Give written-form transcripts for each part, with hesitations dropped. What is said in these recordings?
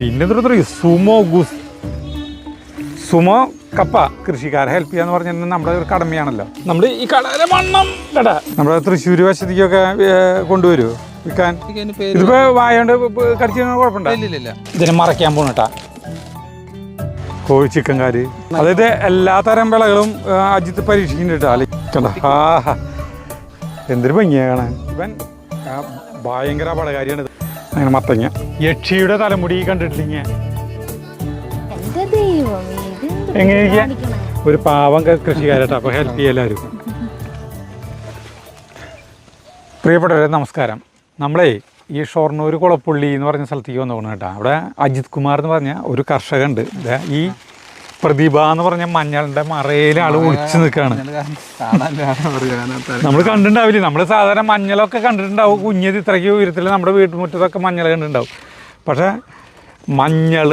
പിന്നെ സുമോ കപ്പ കൃഷിക്കാരെ ഹെൽപ്പ് ചെയ്യാന്ന് പറഞ്ഞാൽ നമ്മുടെ ഒരു കടമയാണല്ലോ. നമ്മൾ ഈ കടയിലെ മണ്ണം നമ്മുടെ തൃശ്ശൂർ വശത്തേക്കൊക്കെ കൊണ്ടുവരുമോ വിൽക്കാൻ? ഇതിപ്പോ വായോണ്ട് കടിച്ചു കുഴപ്പമുണ്ടോ? ഇതിനെ മറയ്ക്കാൻ പോണട്ടാ കോഴി ചിക്കൻ കാര്. അതായത് എല്ലാ തരം വിളകളും അജിത്ത് പരീക്ഷിക്കുന്നുണ്ട്. അല്ലെ എന്തൊരു ഭംഗിയാ കാണാൻ. ഇവൻ ഭയങ്കര അപകടകാരിയാണ്. അങ്ങനെ മത്തങ്ങ യക്ഷിയുടെ തലമുടി കണ്ടിട്ടില്ല. എങ്ങനെയൊക്കെ ഒരു പാവം കൃഷിക്കാരട്ടാ. അപ്പൊ ഹെൽപ്പ് ചെയ്യാൻ എല്ലാവരും. പ്രിയപ്പെട്ടവരെ നമസ്കാരം. നമ്മളെ ഈ ഷൊർണൂർ കുളപ്പുള്ളി എന്ന് പറഞ്ഞ സ്ഥലത്തേക്ക് വന്നു പോകണം കേട്ടോ. അവിടെ അജിത് കുമാർ എന്ന് പറഞ്ഞ ഒരു കർഷകനുണ്ട്. ഈ പ്രതിഭ എന്ന് പറഞ്ഞ മഞ്ഞളുടെ മറയിൽ ആൾ ഒളിച്ചു നിൽക്കുകയാണ്. നമ്മൾ കണ്ടിട്ടുണ്ടാവില്ലേ? നമ്മൾ സാധാരണ മഞ്ഞളൊക്കെ കണ്ടിട്ടുണ്ടാവും. കുഞ്ഞത് ഇത്രയ്ക്ക് ഉയരത്തിൽ നമ്മുടെ വീട്ടുമുറ്റത്തൊക്കെ മഞ്ഞൾ കണ്ടിട്ടുണ്ടാവും. പക്ഷേ മഞ്ഞൾ,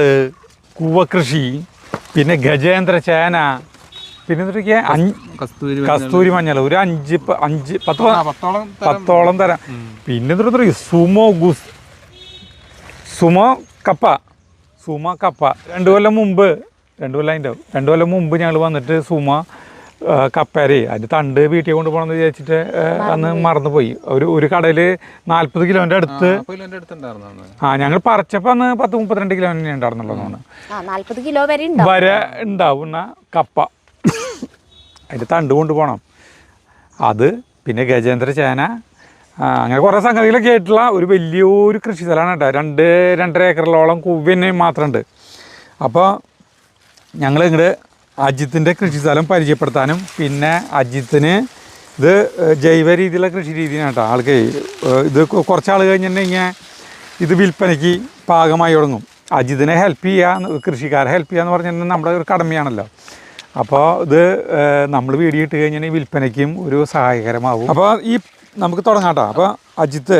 കൂവക്കൃഷി, പിന്നെ ഗജേന്ദ്ര ചേന, പിന്നെ എന്തൊക്കെയാ കസ്തൂരി മഞ്ഞൾ, ഒരു 10-10 തരം. പിന്നെ എന്തൊരു സുമോ കപ്പ 2 കൊല്ലം മുമ്പ് 2 കൊല്ലം മുമ്പ് ഞങ്ങൾ വന്നിട്ട് സുമ കപ്പേരെ അതിൻ്റെ തണ്ട് വീട്ടിൽ കൊണ്ടുപോകണമെന്ന് വിചാരിച്ചിട്ട് അന്ന് മറന്നുപോയി. ഒരു കടയിൽ 40 കിലോൻ്റെ അടുത്ത് ഞങ്ങൾ പറിച്ചപ്പോൾ അന്ന് 10-32 കിലോ തന്നെ ഉണ്ടായിരുന്നുള്ളൂ. വരെ ഉണ്ടാവുന്ന കപ്പ അതിൻ്റെ തണ്ട് കൊണ്ടുപോകണം. അത് പിന്നെ ഗജേന്ദ്ര ചേന, അങ്ങനെ കുറേ സംഗതികളൊക്കെ ആയിട്ടുള്ള ഒരു വലിയൊരു കൃഷി സ്ഥലമാണ് കേട്ടോ. 2-2.5 ഏക്കറിലോളം കൂവ്യന്നെ മാത്രമുണ്ട്. അപ്പോൾ ഞങ്ങൾ ഇങ്ങോട്ട് അജിത്തിൻ്റെ കൃഷി സ്ഥലം പരിചയപ്പെടുത്താനും, പിന്നെ അജിത്തിന് ഇത് ജൈവ രീതിയിലുള്ള കൃഷി രീതിയാണ് കേട്ടോ. ആൾക്ക് ഇത് കുറച്ചാൾ കഴിഞ്ഞിട്ടുണ്ടെങ്കിൽ ഇത് വിൽപ്പനയ്ക്ക് പാകമായി തുടങ്ങും. അജിത്തിനെ ഹെൽപ്പ് ചെയ്യുക, കൃഷിക്കാരെ ഹെൽപ്പ് ചെയ്യുക എന്ന് പറഞ്ഞാൽ നമ്മുടെ ഒരു കടമയാണല്ലോ. അപ്പോൾ ഇത് നമ്മൾ വീഡിയോ ഇട്ട് കഴിഞ്ഞാൽ വിൽപ്പനയ്ക്കും ഒരു സഹായകരമാവും. അപ്പോൾ ഈ നമുക്ക് തുടങ്ങാം കേട്ടോ. അപ്പോൾ അജിത്ത്,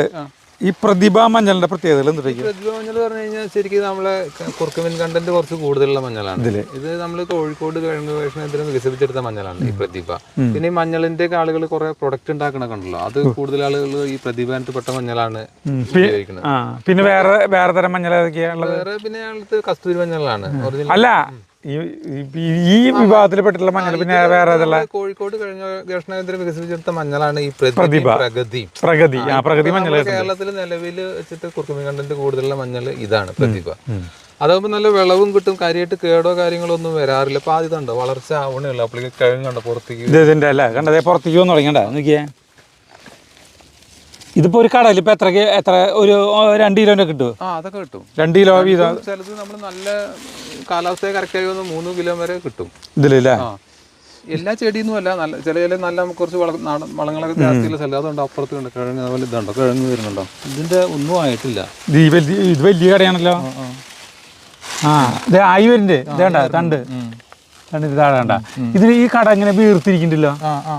ഈ പ്രതിഭ മഞ്ഞളിന്റെ പ്രത്യേകതകൾ എന്തൊക്കെയാണ്? പ്രതിഭ മഞ്ഞൾ പറഞ്ഞു കഴിഞ്ഞാൽ ശരിക്കും നമ്മളെ കുർക്കുമിൻ കണ്ടന്റ് കുറച്ച് കൂടുതലുള്ള മഞ്ഞളാണ്. ഇത് നമ്മൾ കോഴിക്കോട് ഗവേഷണത്തിന് വികസിപ്പിച്ചെടുത്ത മഞ്ഞളാണ് ഈ പ്രതിഭ. പിന്നെ ഈ മഞ്ഞളിന്റെ ആളുകൾ കുറെ പ്രൊഡക്റ്റ് ഉണ്ടാക്കണൊക്കെ ഉണ്ടല്ലോ, അത് കൂടുതൽ ആളുകൾ ഈ പ്രതിഭപ്പെട്ട മഞ്ഞളാണ് ഉപയോഗിക്കുന്നത്. പിന്നെ വേറെ തരം മഞ്ഞൾ ഏതൊക്കെയാണ്? വേറെ പിന്നെ ഞങ്ങൾക്ക് കസ്തൂരി മഞ്ഞളാണ് അല്ല ഈ വിഭാഗത്തിൽ പെട്ടിട്ടുള്ള മഞ്ഞൾ. പിന്നെ വേറെ കോഴിക്കോട് കഴിഞ്ഞ ഗവേഷണ കേന്ദ്രം വികസിപ്പിച്ചെടുത്ത മഞ്ഞളാണ് ഈ പ്രഗതി മഞ്ഞൾ. കേരളത്തിൽ നിലവിൽ വെച്ചിട്ട് കുർക്കുമിൻ കണ്ടന്റ് കൂടുതലുള്ള മഞ്ഞൾ ഇതാണ് പ്രതിഭ. അതാകുമ്പോൾ നല്ല വിളവും കിട്ടും, കാര്യമായിട്ട് കേടോ കാര്യങ്ങളോ ഒന്നും വരാറില്ല. അപ്പൊ ആദ്യം കണ്ടോ വളർച്ച ആവണേ ഉള്ളൂ. അപ്പോഴേക്ക് കിഴങ്ങ് കണ്ടോ പുറത്തേക്ക് ഇതിന്റെ അല്ല കണ്ടതേ പുറത്തേക്ക് വന്നു തുടങ്ങിയണ്ട. നോക്കിയേ, ഇതിപ്പോ ഒരു കടയിൽ ഇപ്പൊ എത്ര ഒരു 2 കിലോന്റെ കിട്ടും? അതൊക്കെ കിട്ടും. 2 കിലോ വീതം. ചിലത് നമ്മൾ നല്ല കാലാവസ്ഥയെ കറക്റ്റായി 3 കിലോ വരെ കിട്ടും ഇതിലല്ലേ. എല്ലാ ചെടിയൊന്നും അല്ല, നല്ല ചില നല്ല കുറച്ച് വളങ്ങളൊക്കെ ജാസ്തിയുള്ള സ്ഥലം. അതുകൊണ്ട് അപ്പുറത്ത് കണ്ട് കിഴങ്ങ്, അതുപോലെ ഇതുണ്ടോ കിഴങ്ങ് വരുന്നുണ്ടോ? ഇതിന്റെ ഒന്നും ആയിട്ടില്ല. ഇത് വലിയ കടയാണല്ലോ. ഇത് ആയി വരുന്നുണ്ട്. ഇതേണ്ട തണ്ട് ഇതാടെ കണ്ട. ഇതിന് ഈ കട ഇങ്ങനെ വീർത്തിരിക്കണ്ടല്ലോ.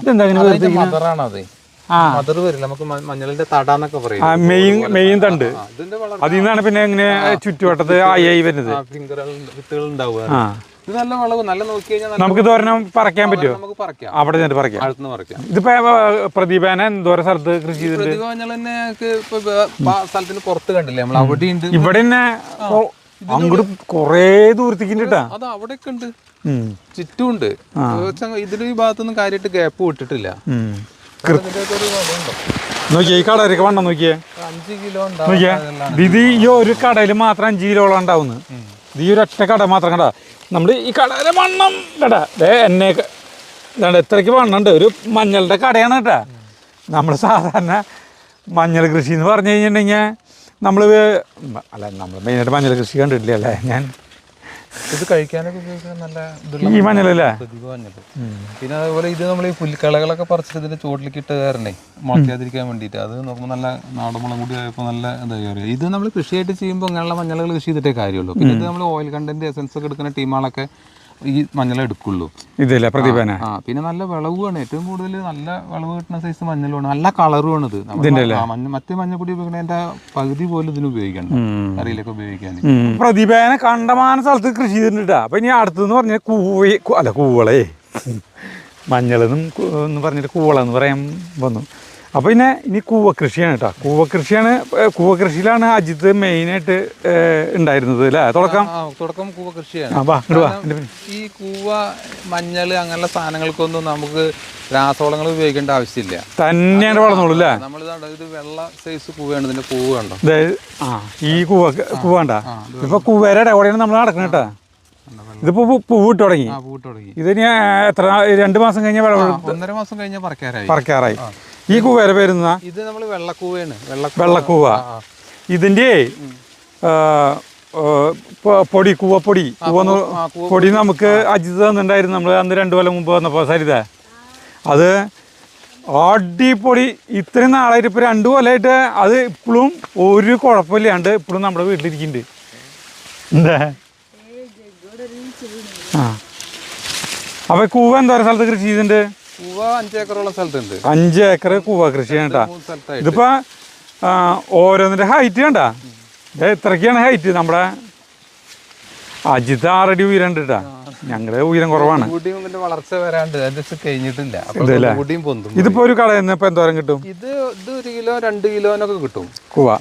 ഇതെന്താ ഇങ്ങനെ വീർത്തിരിക്കുന്നത്? മദർ വരില്ല, നമുക്ക് മഞ്ഞളിന്റെ തടാന്നൊക്കെ പറയും. മെയിൻ തണ്ട് അതിൽ നിന്നാണ് പിന്നെ ഇങ്ങനെ ചുറ്റുവട്ടത്ത് ആയി വരുന്നത്. വിത്തുകൾ ഉണ്ടാവുക. ഇത് നല്ല വളവ്, നല്ല നോക്കി കഴിഞ്ഞാൽ നമുക്ക് തോരണം പറിക്കാൻ പറ്റുമോ? നമുക്ക് പറിക്കാം, അവിടെ നിന്ന് പറിക്കാം. അടുത്തുനിന്ന് പറിക്കാം. ഇതിപ്പോ പ്രതിഭേന എന്തോരം സ്ഥലത്ത് കൃഷി ചെയ്തിട്ടുണ്ട്? പ്രതിഭ മഞ്ഞൾ തന്നെ സ്ഥലത്തിന് പുറത്ത് കണ്ടില്ലേ നമ്മൾ? അവിടെ ഉണ്ട്. ഇവിടെ തന്നെ അങ്ങോട്ട് കൊറേ ദൂരത്തേക്ക് ഉണ്ട്. അത് അവിടെയൊക്കെ ഉണ്ട്, ചുറ്റും ഉണ്ട്. ഇതിന് ഈ ഭാഗത്തൊന്നും കാര്യമായിട്ട് ഗ്യാപ്പ് വിട്ടിട്ടില്ല. നോക്കിയേ, ഈ കടയിലൊക്കെ വണ്ണം നോക്കിയേ, 5 കിലോ നോക്കിയേ. ഇത് ഈ ഒരു കടയിൽ മാത്രം 5 കിലോളം ഉണ്ടാവുന്നു. ഇത് ഈ ഒരൊറ്റ കട മാത്രം കട. നമ്മൾ ഈ കടയിലെ വണ്ണം കേട്ടാ എന്നെ എത്രയ്ക്ക് വണ്ണുണ്ട്. ഒരു മഞ്ഞളുടെ കടയാണ് കേട്ടാ. നമ്മൾ സാധാരണ മഞ്ഞൾ കൃഷി എന്ന് പറഞ്ഞു കഴിഞ്ഞിട്ടുണ്ടെങ്കിൽ നമ്മൾ മെയിനായിട്ട് മഞ്ഞൾ കൃഷി കണ്ടിട്ടില്ല അല്ലേ. ഞാൻ ഇത് കഴിക്കാനൊക്കെ ഉപയോഗിക്കുന്നത് നല്ല ഈ മഞ്ഞളല്ലേ, പ്രതിഭ മഞ്ഞൾ. പിന്നെ അതേപോലെ ഇത് നമ്മൾ ഈ പുല്ലുക്കളകളൊക്കെ പറിച്ചിട്ട് ഇതിന്റെ ചുവട്ടിലേക്ക് ഇട്ട് കയറണേ, മുളയ്ക്കാതിരിക്കാൻ വേണ്ടിയിട്ട്. അത് നോക്കുമ്പോൾ നല്ല നാടൻ മുളക് കൂടി ആയപ്പോൾ നല്ല എന്താ പറയുക. ഇത് നമ്മൾ കൃഷിയായിട്ട് ചെയ്യുമ്പോൾ ഇങ്ങനെയുള്ള മഞ്ഞളുകൾ കൃഷി ചെയ്തിട്ടേ കാര്യമുള്ളൂ. പിന്നെ ഇത് നമ്മൾ ഓയിൽ കണ്ടന്റ് എസൻസ് ഒക്കെ എടുക്കുന്ന ടീമുകളൊക്കെ ഈ മഞ്ഞൾ എടുക്കുള്ളൂ. ഇതല്ലേ പ്രതിഭന. പിന്നെ നല്ല വിളവുമാണ്, ഏറ്റവും കൂടുതൽ നല്ല വിളവ് കിട്ടുന്ന സൈസ് മഞ്ഞളുമാണ്, നല്ല കളറുമാണ് ഇത്. മറ്റേ മഞ്ഞപ്പൊടി ഉപയോഗിക്കുന്നതിന്റെ പകുതി പോലും ഇതിന് ഉപയോഗിക്കണ്ട, കറിയിലൊക്കെ ഉപയോഗിക്കാൻ. പ്രതിഭേനെ കണ്ടമാന സ്ഥലത്ത് കൃഷി ചെയ്തിട്ടാ. അപ്പൊ ഇനി അടുത്തെന്ന് പറഞ്ഞാൽ കൂവളേ മഞ്ഞളെന്നും എന്ന് പറഞ്ഞിട്ട് കൂവള എന്ന് പറയാൻ വന്നു. അപ്പോൾ പിന്നെ ഇനി കൂവ കൃഷിയാണ് കേട്ടോ. കൂവ കൃഷിയിലാണ് അജിത്ത് മെയിനായിട്ട് ഉണ്ടായിരുന്നത് അല്ലേ? തുടക്കം കൂവ കൃഷിയാണ്. ഈ കൂവ, മഞ്ഞൾ അങ്ങനെയുള്ള സാധനങ്ങൾക്കൊന്നും നമുക്ക് രാസവളങ്ങൾ ഉപയോഗിക്കേണ്ട ആവശ്യമില്ല, തന്നെയാണ് വളർന്നോളൂ അല്ലേ? ഇത് വെള്ള സൈസ് കൂവയാണ്, ഇതിന്റെ പൂവ് കണ്ടോ? ഈ കൂവ കണ്ടാ ഇപ്പൊ കൂവേരയുടെ ഇവിടെയാണ് നമ്മൾ നടക്കുന്നത് കേട്ടോ. ഇതിപ്പോ പൂവിട്ട് തുടങ്ങി. ഇതിന് എത്ര 2 മാസം കഴിഞ്ഞ 1.5 മാസം കഴിഞ്ഞ പറക്കാറായി. ഈ കൂവേര പേരുന്ന ഇത് നമ്മൾ വെള്ളക്കൂവയാണ്. വെള്ളക്കൂവ. ഇതിന്റെ പൊടി കൂവപ്പൊടി പൊടി നമുക്ക് അജിത് തന്നിട്ടുണ്ടായിരുന്നു നമ്മൾ അന്ന് 2 കൊല്ലം മുമ്പ് വന്നപ്പോൾ. സരിത അത് അടിപൊളി. ഇത്രയും നാളായിട്ട് ഇപ്പോൾ 2 കൊല്ലമായിട്ട് അത് ഇപ്പോഴും ഒരു കുഴപ്പമില്ലാണ്ട് ഇപ്പോഴും നമ്മുടെ വീട്ടിലിരിക്കുന്നുണ്ട്. എന്താ അപ്പൊ കൂവ എന്തോരം സ്ഥലത്ത് കൃഷി ചെയ്തിട്ടുണ്ട്? കൂവ 5 ഏക്കറോളം സ്ഥലത്തുണ്ട്. 5 ഏക്കർ കൂവ കൃഷിയാണ് കേട്ടാ. ഇതിപ്പോ ഓരോന്നിന്റെ ഹൈറ്റ് കണ്ടാ, ഇത്രയ്ക്കാണ് ഹൈറ്റ്. നമ്മുടെ അജിത്ത് 6 അടി ഉയരണ്ട് കേട്ടാ. ഞങ്ങള് ഉയരം കുറവാണ്. വളർച്ച വരാണ്ട് കഴിഞ്ഞിട്ടില്ല. ഇതിപ്പോ ഒരു കടയിൽ നിന്ന് ഇപ്പൊ എന്തോരം കിട്ടും? ഇത് 1 കിലോ 2 കിലോനൊക്കെ കിട്ടും കൂവ.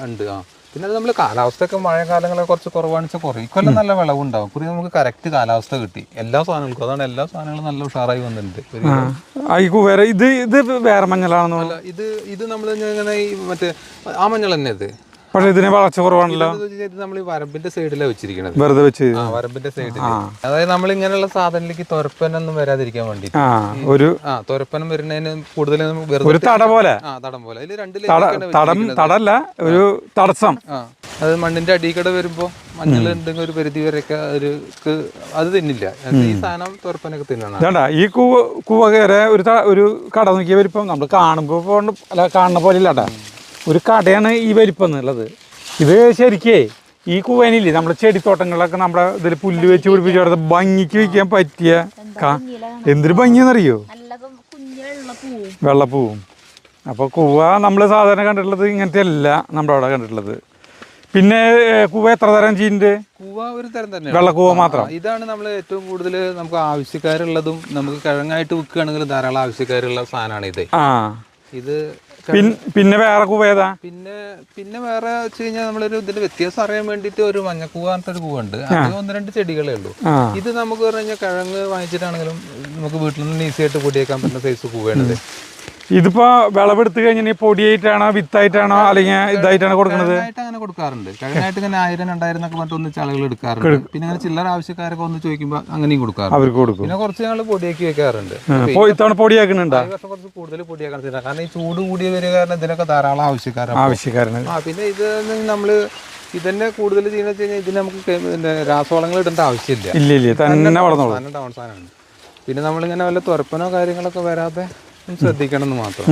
പിന്നെ അത് നമ്മൾ കാലാവസ്ഥയൊക്കെ മഴക്കാലങ്ങളൊക്കെ കുറച്ച് കുറവാണെന്ന് കുറയും. ഇക്കൊല്ലം നല്ല വിളവുണ്ടാവും. കുറി നമുക്ക് കറക്റ്റ് കാലാവസ്ഥ കിട്ടി എല്ലാ സാധനങ്ങൾക്കും. അതാണ് എല്ലാ സാധനങ്ങളും നല്ല ഉഷാറായി വന്നിട്ടുണ്ട്. ഇത് വേറെ മഞ്ഞളാണെന്നോ? ഇത് നമ്മൾ ഇങ്ങനെ മറ്റേ ആ മഞ്ഞൾ തന്നെ ഇത്. പക്ഷെ ഇതിനെ വളർച്ച കുറവാണല്ലോ. നമ്മൾ ഈ വരമ്പിന്റെ സൈഡിലാണ് വെച്ചിരിക്കുന്നത്. വെറുതെ വെച്ച് വരമ്പിന്റെ സൈഡിൽ. അതായത് നമ്മൾ ഇങ്ങനെയുള്ള സാധനത്തിലേക്ക് തുരപ്പനൊന്നും വരാതിരിക്കാൻ വേണ്ടി തുരപ്പനം വരുന്നതിന് കൂടുതൽ ഒരു തടം പോലെ. തടല്ല, ഒരു തടസ്സം. അത് മണ്ണിന്റെ അടിക്കട വരുമ്പോ മഞ്ഞൾ ഉണ്ടെങ്കിൽ ഒരു പരിധി വരെയൊക്കെ അത് തിന്നില്ല. ഈ സാധനം തുരപ്പനൊക്കെ തിന്നണം. ഈ കൂവ കയറി ഒരു കട നോക്കിയ വലിപ്പം നമ്മൾ കാണുമ്പോ കാണുന്ന പോലെ ഇല്ലാട്ടാ. ഒരു കടയാണ് ഈ വലിപ്പം എന്നുള്ളത്. ഇത് ശരിക്കേ ഈ കൂവേനില്ലേ നമ്മുടെ ചെടിത്തോട്ടങ്ങളിലൊക്കെ നമ്മുടെ ഇതിൽ പുല്ല് വെച്ച് പിടിപ്പിച്ച് ഭംഗിക്ക് വയ്ക്കാൻ പറ്റിയ എന്തൊരു ഭംഗിയെന്നറിയോ? വെള്ളപ്പൂവും. അപ്പോൾ കൂവ നമ്മൾ സാധാരണ കണ്ടിട്ടുള്ളത് ഇങ്ങനത്തെ അല്ല നമ്മുടെ അവിടെ കണ്ടിട്ടുള്ളത്. പിന്നെ കൂവ എത്ര തരം ചെയ്യുന്നുണ്ട്? കൂവ ഒരു തരം തന്നെ, വെള്ളക്കൂവ മാത്രം. ഇതാണ് നമ്മൾ ഏറ്റവും കൂടുതൽ നമുക്ക് ആവശ്യക്കാരുള്ളതും. നമുക്ക് കിഴങ്ങായിട്ട് വിൽക്കുകയാണെങ്കിൽ ധാരാളം ആവശ്യക്കാരുള്ള സാധനമാണ് ഇത്. ഇത് പിന്നെ വേറെ കൂവ ഏതാ? പിന്നെ വേറെ വെച്ച് കഴിഞ്ഞാൽ നമ്മളൊരു ഇതിന്റെ വ്യത്യാസം അറിയാൻ വേണ്ടിട്ട് ഒരു മഞ്ഞക്കൂവ പറഞ്ഞിട്ട് ഒരു കൂവ ഉണ്ട്. അത് 1-2 ചെടികളേ ഉള്ളൂ. ഇത് നമുക്ക് പറഞ്ഞു കഴിഞ്ഞാൽ കിഴങ്ങ് വാങ്ങിച്ചിട്ടാണെങ്കിലും നമുക്ക് വീട്ടിൽ നിന്ന് ഈസി ആയിട്ട് പൊടിയേക്കാൻ പറ്റുന്ന സൈസ് കൂവയാണിത്. ഇതിപ്പോ വിളവെടുത്ത് കഴിഞ്ഞാൽ പൊടിയായിട്ടാണോ വിത്തായിട്ടാണോ അല്ലെങ്കിൽ ഇതായിട്ടാണോ കൊടുക്കുന്നത്? അങ്ങനെ കൊടുക്കാറുണ്ട്. കിഴങ്ങായിട്ട് ഇങ്ങനെ 1000-2000 എന്നൊക്കെ പറഞ്ഞിട്ട് ഒന്നിച്ച് ആളുകൾ എടുക്കാറുണ്ട്. പിന്നെ അങ്ങനെ ചില്ലറ ആവശ്യക്കാരൊക്കെ ഒന്ന് ചോദിക്കുമ്പോൾ അങ്ങനെയും കൊടുക്കാറുണ്ട്. അവർക്ക് കൊടുക്കും. പിന്നെ കുറച്ച് ഞങ്ങൾ പൊടിയാക്കി വെക്കാറുണ്ട്. പൊടിയാക്കുന്നുണ്ട്. കുറച്ച് കൂടുതൽ പൊടിയാക്കാൻ കാരണം ഈ ചൂട് കൂടിയ വരിക കാരണം ഇതിനൊക്കെ ധാരാളം ആവശ്യക്കാരാണ്. പിന്നെ ഇത് നമ്മള് ഇതന്നെ കൂടുതൽ ചെയ്യുന്ന വെച്ച് കഴിഞ്ഞാൽ ഇതിന് നമുക്ക് രാസവളങ്ങൾ ഇടേണ്ട ആവശ്യമില്ല. തന്നെ സാധനമാണ്. പിന്നെ നമ്മളിങ്ങനെ വല്ല തുറപ്പനോ കാര്യങ്ങളൊക്കെ വരാതെ ശ്രദ്ധിക്കണം എന്ന് മാത്രം.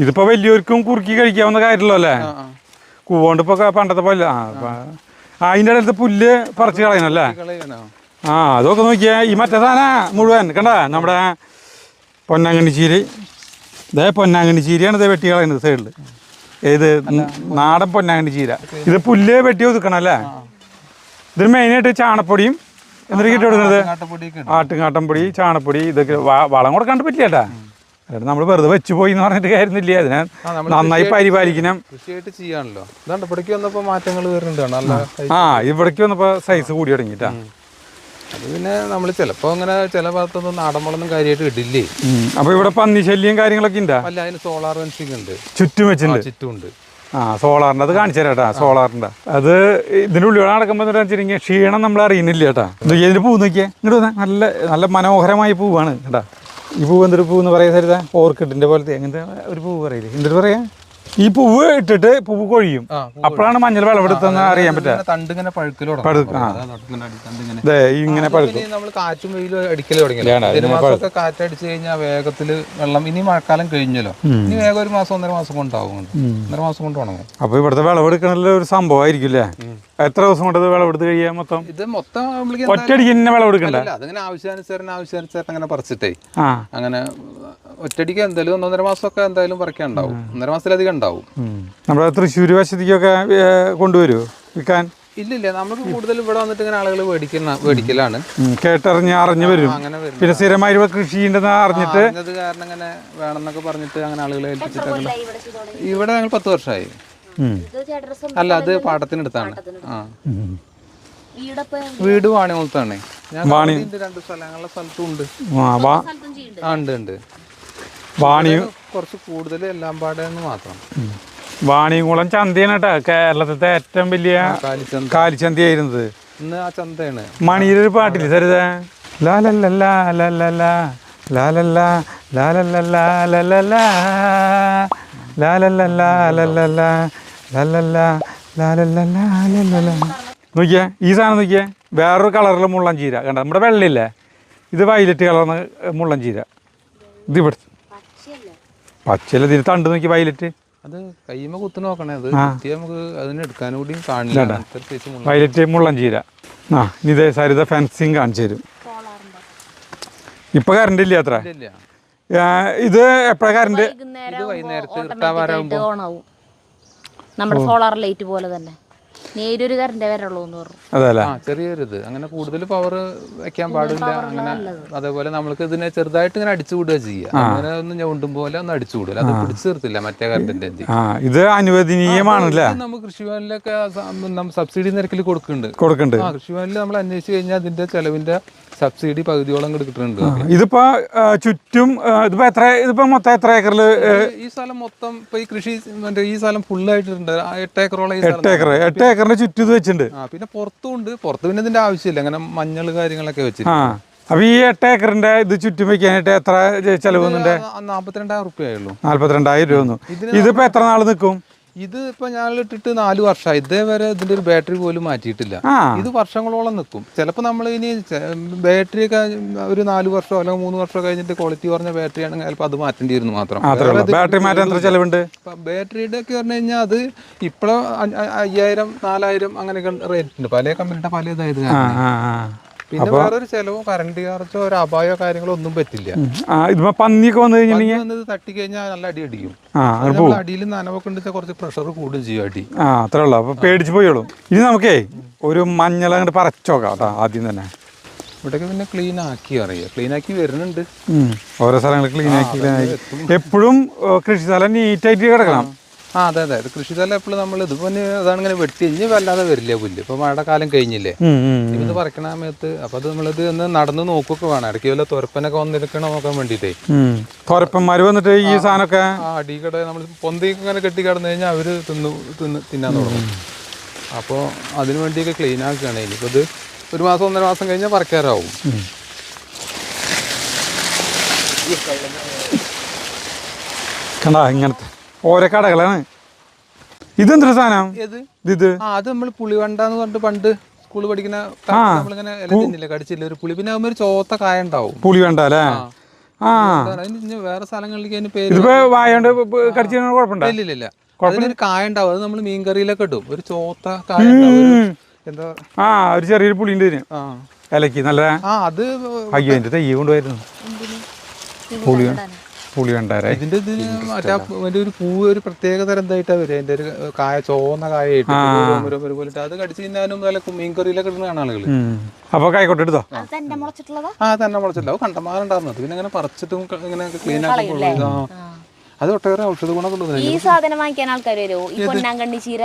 ഇതിപ്പോ വലിയവർക്കും കുറുക്കി കഴിക്കാവുന്ന കാര്യമല്ലോ അല്ലേ? കൂവോണ്ട് ഇപ്പൊ പണ്ടത്തെ പോലെ അതിന്റെ അടുത്ത് പുല്ല് പറിച്ച് കളയണല്ലേ? അതൊക്കെ നോക്കിയാ ഈ മറ്റേ സാധന മുഴുവൻ കണ്ട നമ്മുടെ പൊന്നാങ്കണ്ണി ചീരി. പൊന്നാങ്കണ്ണി ചീരയാണ് ഇത് വെട്ടി കളയുന്നത് സൈഡിൽ. ഏത് നാടൻ പൊന്നാങ്കണ്ണി ചീര. ഇത് പുല്ല് വെട്ടി ഒതുക്കണം അല്ലേ? ഇതിന് മെയിനായിട്ട് ചാണപ്പൊടിയും എന്തൊക്കെ ഇട്ട് കൊടുക്കുന്നത്? ആട്ടുംകാട്ടം പൊടി, ചാണപ്പൊടി. ഇതൊക്കെ വളം കൊടുക്കാണ്ട് പറ്റില്ലേട്ടാ. നമ്മൾ വെറുതെ വെച്ച് പോയി എന്ന് പറഞ്ഞിട്ട് കാര്യമില്ല. അതിനെ നന്നായി പരിപാലിക്കണം. കൃഷിയായിട്ട് ചെയ്യാണല്ലോ. ഇവിടേക്ക് വന്നപ്പോ മാറ്റങ്ങൾ വരുന്നുണ്ട്. ഇവിടേക്ക് വന്നപ്പോ സൈസ് കൂടി തുടങ്ങിട്ടാ. അത് പിന്നെ നമ്മൾ ചിലപ്പോ അങ്ങനെ ചില ഭാഗത്തൊന്നും നാടൻ വളമൊന്നും കാര്യമായിട്ട് കിട്ടില്ലേ. അപ്പൊ ഇവിടെ പന്നി ശല്യം കാര്യങ്ങളൊക്കെ ഉണ്ടാ? അല്ല, അതിന് സോളാർ ഫെൻസിങ് ഉണ്ട്, ചുറ്റും വെച്ചിട്ടുണ്ട്. ചുറ്റുമുണ്ട്. സോളാറിൻ്റെ അത് കാണിച്ചു തരാം കേട്ടാ. സോളാറിൻ്റെ അത് ഇതിൻ്റെ ഉള്ളിൽ നടക്കുമ്പോൾ വെച്ചിട്ടുണ്ടെങ്കിൽ ക്ഷീണം നമ്മൾ അറിയുന്നില്ല കേട്ടാ. ഇതിൻ്റെ പൂ നോക്കിയേ, ഇങ്ങോട്ട് വന്നാൽ നല്ല നല്ല മനോഹരമായ പൂവാണ് കേട്ടാ. ഈ പൂവ് എന്തൊരു പൂവെന്ന് പറയാ സരിത? ഓർക്കിഡിൻ്റെ പോലത്തെ എങ്ങനത്തെ ഒരു പൂവ് പറയില്ലേ? എന്തൊരു പറയാ? ഈ പൂവ് ഇട്ടിട്ട് പൂവ് കൊഴിയും. അപ്പോഴാണ് മഞ്ഞൾ വിളവെടുത്തെന്ന് അറിയാൻ പറ്റുക. തണ്ടിങ്ങനെ ഇങ്ങനെ പഴുക്കും. നമ്മൾ കാറ്റും വെയിലും അടിക്കൽ തുടങ്ങി. കാറ്റടിച്ചു കഴിഞ്ഞാൽ വേഗത്തിൽ വെള്ളം. ഇനി മഴക്കാലം കഴിഞ്ഞല്ലോ, ഇനി വേഗം 1 മാസം 1.5 മാസം കൊണ്ടാവും. 1.5 മാസം കൊണ്ട് ഉണങ്ങും. അപ്പൊ ഇവിടുത്തെ വിളവെടുക്കണ ഒരു സംഭവമായിരിക്കില്ലേ? എത്ര ദിവസം കൊണ്ട് വിളവെടുത്ത് കഴിയാൻ? മൊത്തം ഇത് മൊത്തം ഒറ്റയടിക്ക് തന്നെ വിളവെടുക്കണ്ട. അതിങ്ങനെ ആവശ്യാനുസരണം അങ്ങനെ പറിച്ചിട്ടേ അങ്ങനെ ഒറ്റയടിക്ക് എന്തായാലും 1.5 മാസമൊക്കെ എന്തായാലും പറിക്കാനുണ്ടാവും. 1.5 മാസത്തിലധികം ഉണ്ടാവും. നമ്മുടെ തൃശ്ശൂർ വശത്തേക്കൊക്കെ കൊണ്ടുവരുമോ വിൽക്കാൻ? ഇല്ലില്ല, നമുക്ക് കൂടുതൽ ഇവിടെ വന്നിട്ട് ഇങ്ങനെ ആളുകൾ മേടിക്കലാണ്. കേട്ടറിഞ്ഞ് അറിഞ്ഞു വരും. അങ്ങനെ വരും. പിന്നെ സ്ഥിരമായി ഇവിടെ കൃഷി ചെയ്യുന്നത് അറിഞ്ഞിട്ട് അത് കാരണം ഇങ്ങനെ വേണമെന്നൊക്കെ പറഞ്ഞിട്ട് അങ്ങനെ ആളുകളെ ഏൽപ്പിച്ചിട്ട് ഇവിടെ ഞങ്ങൾ 10 വർഷമായി. അല്ല, അത് പാട്ടത്തിനെടുത്താണ്. ആ, വീട് വാണിമൂലത്താണ്. ഞാൻ 2 സ്ഥലങ്ങളുടെ സ്ഥലത്തും ഉണ്ട്. ഉണ്ട്. വാണിയും കുറച്ച് കൂടുതൽ എല്ലാം പാടെന്ന് മാത്രം. വാണിയംകുളം ചന്തയാണ് കേട്ടോ കേരളത്തിലത്തെ ഏറ്റവും വലിയ കാലിച്ചന്തി ആയിരുന്നത്. ഇന്ന് ആ ചന്തയാണ്. മണിയിലൊരു പാട്ടില്ലേ സരിത, ലാലല്ലാ ലാലല്ലാ ലാലല്ലാ ലാലല്ലാ ലാലല്ലാ ലാലല്ലാ ലാലല്ലാ ലാലല്ലാ ലാലല്ലാ ലാലല്ലാ. നോക്കിയേ ഈ സാധനം നോക്കിയേ, വേറൊരു കളറിൽ മുള്ളൻചീര കണ്ട. നമ്മുടെ വെള്ളയില്ലേ, ഇത് വയലറ്റ് കളർന്ന് മുള്ളൻചീര. ഇത് ഇവിടെ പച്ചയല്ല, ഇതിന് തണ്ട് നോക്കി വയലറ്റ്. അത് കയ്യുമ്മ കുത്തി നോക്കണേ, അത് നമുക്ക് അതിന് എടുക്കാൻ കൂടി കാണില്ല. വയലറ്റ് മുള്ളൻചീര. ആ ഇതേ സരിത ഫെൻസിങ് കാണിച്ചു തരും. ഇപ്പൊ കറണ്ട് ഇല്ല അത്ര. ഇത് എപ്പോഴാ കറണ്ട്? ഇത് വൈകുന്നേരത്ത് നമ്മുടെ സോളാർ ലൈറ്റ് പോലെ തന്നെ നേരൊരു കറണ്ട് വരള്ളൂ എന്ന് പറഞ്ഞു. അതല്ലേ, ചെറിയൊരു ഇത് അങ്ങനെ കൂടുതൽ പവർ വെക്കാൻ പാടില്ല. അങ്ങനെ അതേപോലെ നമ്മൾക്ക് ഇതിനെ ചെറുതായിട്ട് ഇങ്ങനെ അടിച്ചു വിടുക ചെയ്യുക. അങ്ങനെ ഒന്ന് ഞൊണ്ടും പോലെ ഒന്ന് അടിച്ചു വിടില്ല, അത് പിടിച്ചു നിർത്തില്ല മറ്റേ കറണ്ടിന്റെ. ഇത് അനുവദനീയമാണല്ലേ? നമുക്ക് കൃഷിഭവനിലൊക്കെ സബ്സിഡി നിരക്കിൽ കൊടുക്കുന്നുണ്ട്. കൃഷിഭവനിൽ നമ്മൾ അന്വേഷിച്ച് കഴിഞ്ഞാൽ അതിന്റെ ചെലവിന്റെ സബ്സിഡി പകുതിയോളം കിട്ടുന്നുണ്ട്. ഇതിപ്പോ ചുറ്റും ഇതിപ്പോ മൊത്തം എത്ര ഏക്കറിൽ? ഈ സ്ഥലം മൊത്തം ഇപ്പൊ ഈ കൃഷി ഈ സ്ഥലം ഫുള്ളായിട്ടുണ്ട്. 8 ഏക്കറോളം. 8 ഏക്കറിന് ചുറ്റും ഇത് വെച്ചിട്ടുണ്ട്. പിന്നെ പുറത്തുണ്ട്. പുറത്ത് പിന്നെ ഇതിന്റെ ആവശ്യമില്ല, അങ്ങനെ മഞ്ഞൾ കാര്യങ്ങളൊക്കെ വെച്ചിട്ട്. അപ്പൊ ഈ 8 ഏക്കറിന്റെ ഇത് ചുറ്റും വെക്കാനായിട്ട് എത്ര ചെലവ് വന്നിട്ട്? 42,000 രൂപയുള്ളൂ. 42,000 രൂപ. ഇതിപ്പോ എത്ര നാൾ നിൽക്കും? ഇത് ഇപ്പൊ ഞാൻ ഇട്ടിട്ട് 4 വർഷമായി. ഇതേവരെ ഇതിന്റെ ഒരു ബാറ്ററി പോലും മാറ്റിയിട്ടില്ല. ഇത് വർഷങ്ങളോളം നിൽക്കും. ചിലപ്പോൾ നമ്മൾ ഇനി ബാറ്ററി ഒക്കെ ഒരു 4 വർഷമോ അല്ലെങ്കിൽ 3 വർഷമോ കഴിഞ്ഞിട്ട് ക്വാളിറ്റി കുറഞ്ഞ ബാറ്ററി ആണെങ്കിൽ ചിലപ്പോൾ അത് മാറ്റേണ്ടി വരുന്നു മാത്രം. ബാറ്ററി മാറ്റാൻ എത്ര ചെലവുണ്ട്? ബാറ്ററിയുടെ ഒക്കെ പറഞ്ഞു കഴിഞ്ഞാൽ അത് ഇപ്പോഴും 5,000 4,000 അങ്ങനെയൊക്കെ റേറ്റ് ഉണ്ട്. പല കമ്പനിയുടെ പല ഇതായത്. പിന്നെ വേറൊരു ചെലവോ കറണ്ട് ചാർജോ ഒരു അപായോ കാര്യങ്ങളോ ഒന്നും പറ്റില്ല. ഇതിപ്പോ പന്നിയൊക്കെ വന്നു കഴിഞ്ഞാൽ തട്ടി കഴിഞ്ഞാൽ നല്ല അടി അടിക്കും. അടിയിൽ നനവൊക്കെ ഉണ്ടെച്ചാൽ കുറച്ച് പ്രഷർ കൂടും ചെയ്യും അടി. അത്രേ ഉള്ളൂ. അപ്പൊ പേടിച്ച് പോയോളൂ. ഇനി നമുക്കേ ഒരു മഞ്ഞൾ അങ്ങോട്ട് പറിച്ചോക്കാം കേട്ടോ ആദ്യം തന്നെ. ഇവിടെയൊക്കെ പിന്നെ ക്ലീൻ ആക്കി അറിയാം, ക്ലീൻ ആക്കി വരുന്നുണ്ട്. ഓരോ സ്ഥലങ്ങൾ ക്ലീൻ ആക്കി എപ്പോഴും കൃഷി സ്ഥലം നീറ്റായിട്ട് കിടക്കണം. അതെ. ഇത് കൃഷിസ്ഥലം എപ്പോഴും നമ്മൾ ഇതിപ്പോ അതാണ് ഇങ്ങനെ വെട്ടി ഇഞ്ഞ് വല്ലാതെ വരില്ല പുല്ല്. ഇപ്പൊ മഴക്കാലം കഴിഞ്ഞില്ലേ, ഇത് പറിക്കണ സമയത്ത് അപ്പൊ അത് നമ്മളിത് ഒന്ന് നടന്ന് നോക്കൊക്കെ വേണം. ഇടയ്ക്ക് വല്ല തുരപ്പനൊക്കെ വന്നിരിക്കണോ നോക്കാൻ വേണ്ടിട്ടേ. തുരപ്പന്മാര് വന്നിട്ട് ഈ സാധനമൊക്കെ അടിക്കടെ നമ്മൾ പൊന്തിയൊക്കെ ഇങ്ങനെ കെട്ടി കിടന്നു കഴിഞ്ഞാൽ അവര് തിന്നാൻ തുടങ്ങും. അപ്പോൾ അതിനു വേണ്ടിയൊക്കെ ക്ലീൻ ആക്കുകയാണ്. ഇനിയിപ്പോൾ ഇത് 1 മാസം 1.5 മാസം കഴിഞ്ഞാൽ പറിക്കാറാവും. കണ്ടാ ഇങ്ങനത്തെ ഓരോ കടകളാണ്. ഇതെന്തൊരു സാധനം? ഇത് അത് നമ്മൾ പുളിവണ്ടാന്ന് പറഞ്ഞിട്ട് പണ്ട് സ്കൂളിൽ പഠിക്കുന്ന നമ്മളിങ്ങനെ ഇല കടിച്ചില്ല ഒരു പുളി. പിന്നെ ഒരു ചോത്ത കായ ഉണ്ടാവും. പുളിവണ്ട അല്ലേ? വേറെ സ്ഥലങ്ങളിലേക്ക് അതിന് പേര് ഇല്ല. അതിനൊരു കായ ഉണ്ടാവും. അത് നമ്മൾ മീൻകറിയിലൊക്കെ ഇടും. ഒരു ചോത്ത കായ എന്താ ഒരു ചെറിയൊരു പുളിയുണ്ട് ഇതിന് ഇലക്ക് നല്ല. അത് അയ്യോ എന്റെ തെയ്യ കൊണ്ടുപോയിരുന്നു പുളി കണ്ടാരേ. ഇതിന്റെ മറ്റേ ഒരു പൂവ് ഒരു പ്രത്യേക തരം എന്തായിട്ടാ വരും. അതിന്റെ ഒരു കായ ചോന്ന കായായിട്ട് അത് കടിച്ചു തിന്നാനും നല്ല മീൻകറിയിലൊക്കെ ഇടുന്നതാണ് ആളുകൾ. അപ്പൊ കായ്ക്കോട്ടെ എടുത്തോ? തന്നെ മുളച്ചിട്ടുണ്ടാവും. കണ്ടമാരുണ്ടായിരുന്നത്. പിന്നെ ഇങ്ങനെ പറിച്ചിട്ടും ഇങ്ങനെ ക്ലീൻ ആക്കി. അത് ഒട്ടേറെ ഔഷധ ഗുണമൊക്കെ. ഈ സാധനം വാങ്ങിക്കാൻ ആൾക്കാർ വരുമോ? ഈ പൊന്നാങ്കണ്ണി ചീര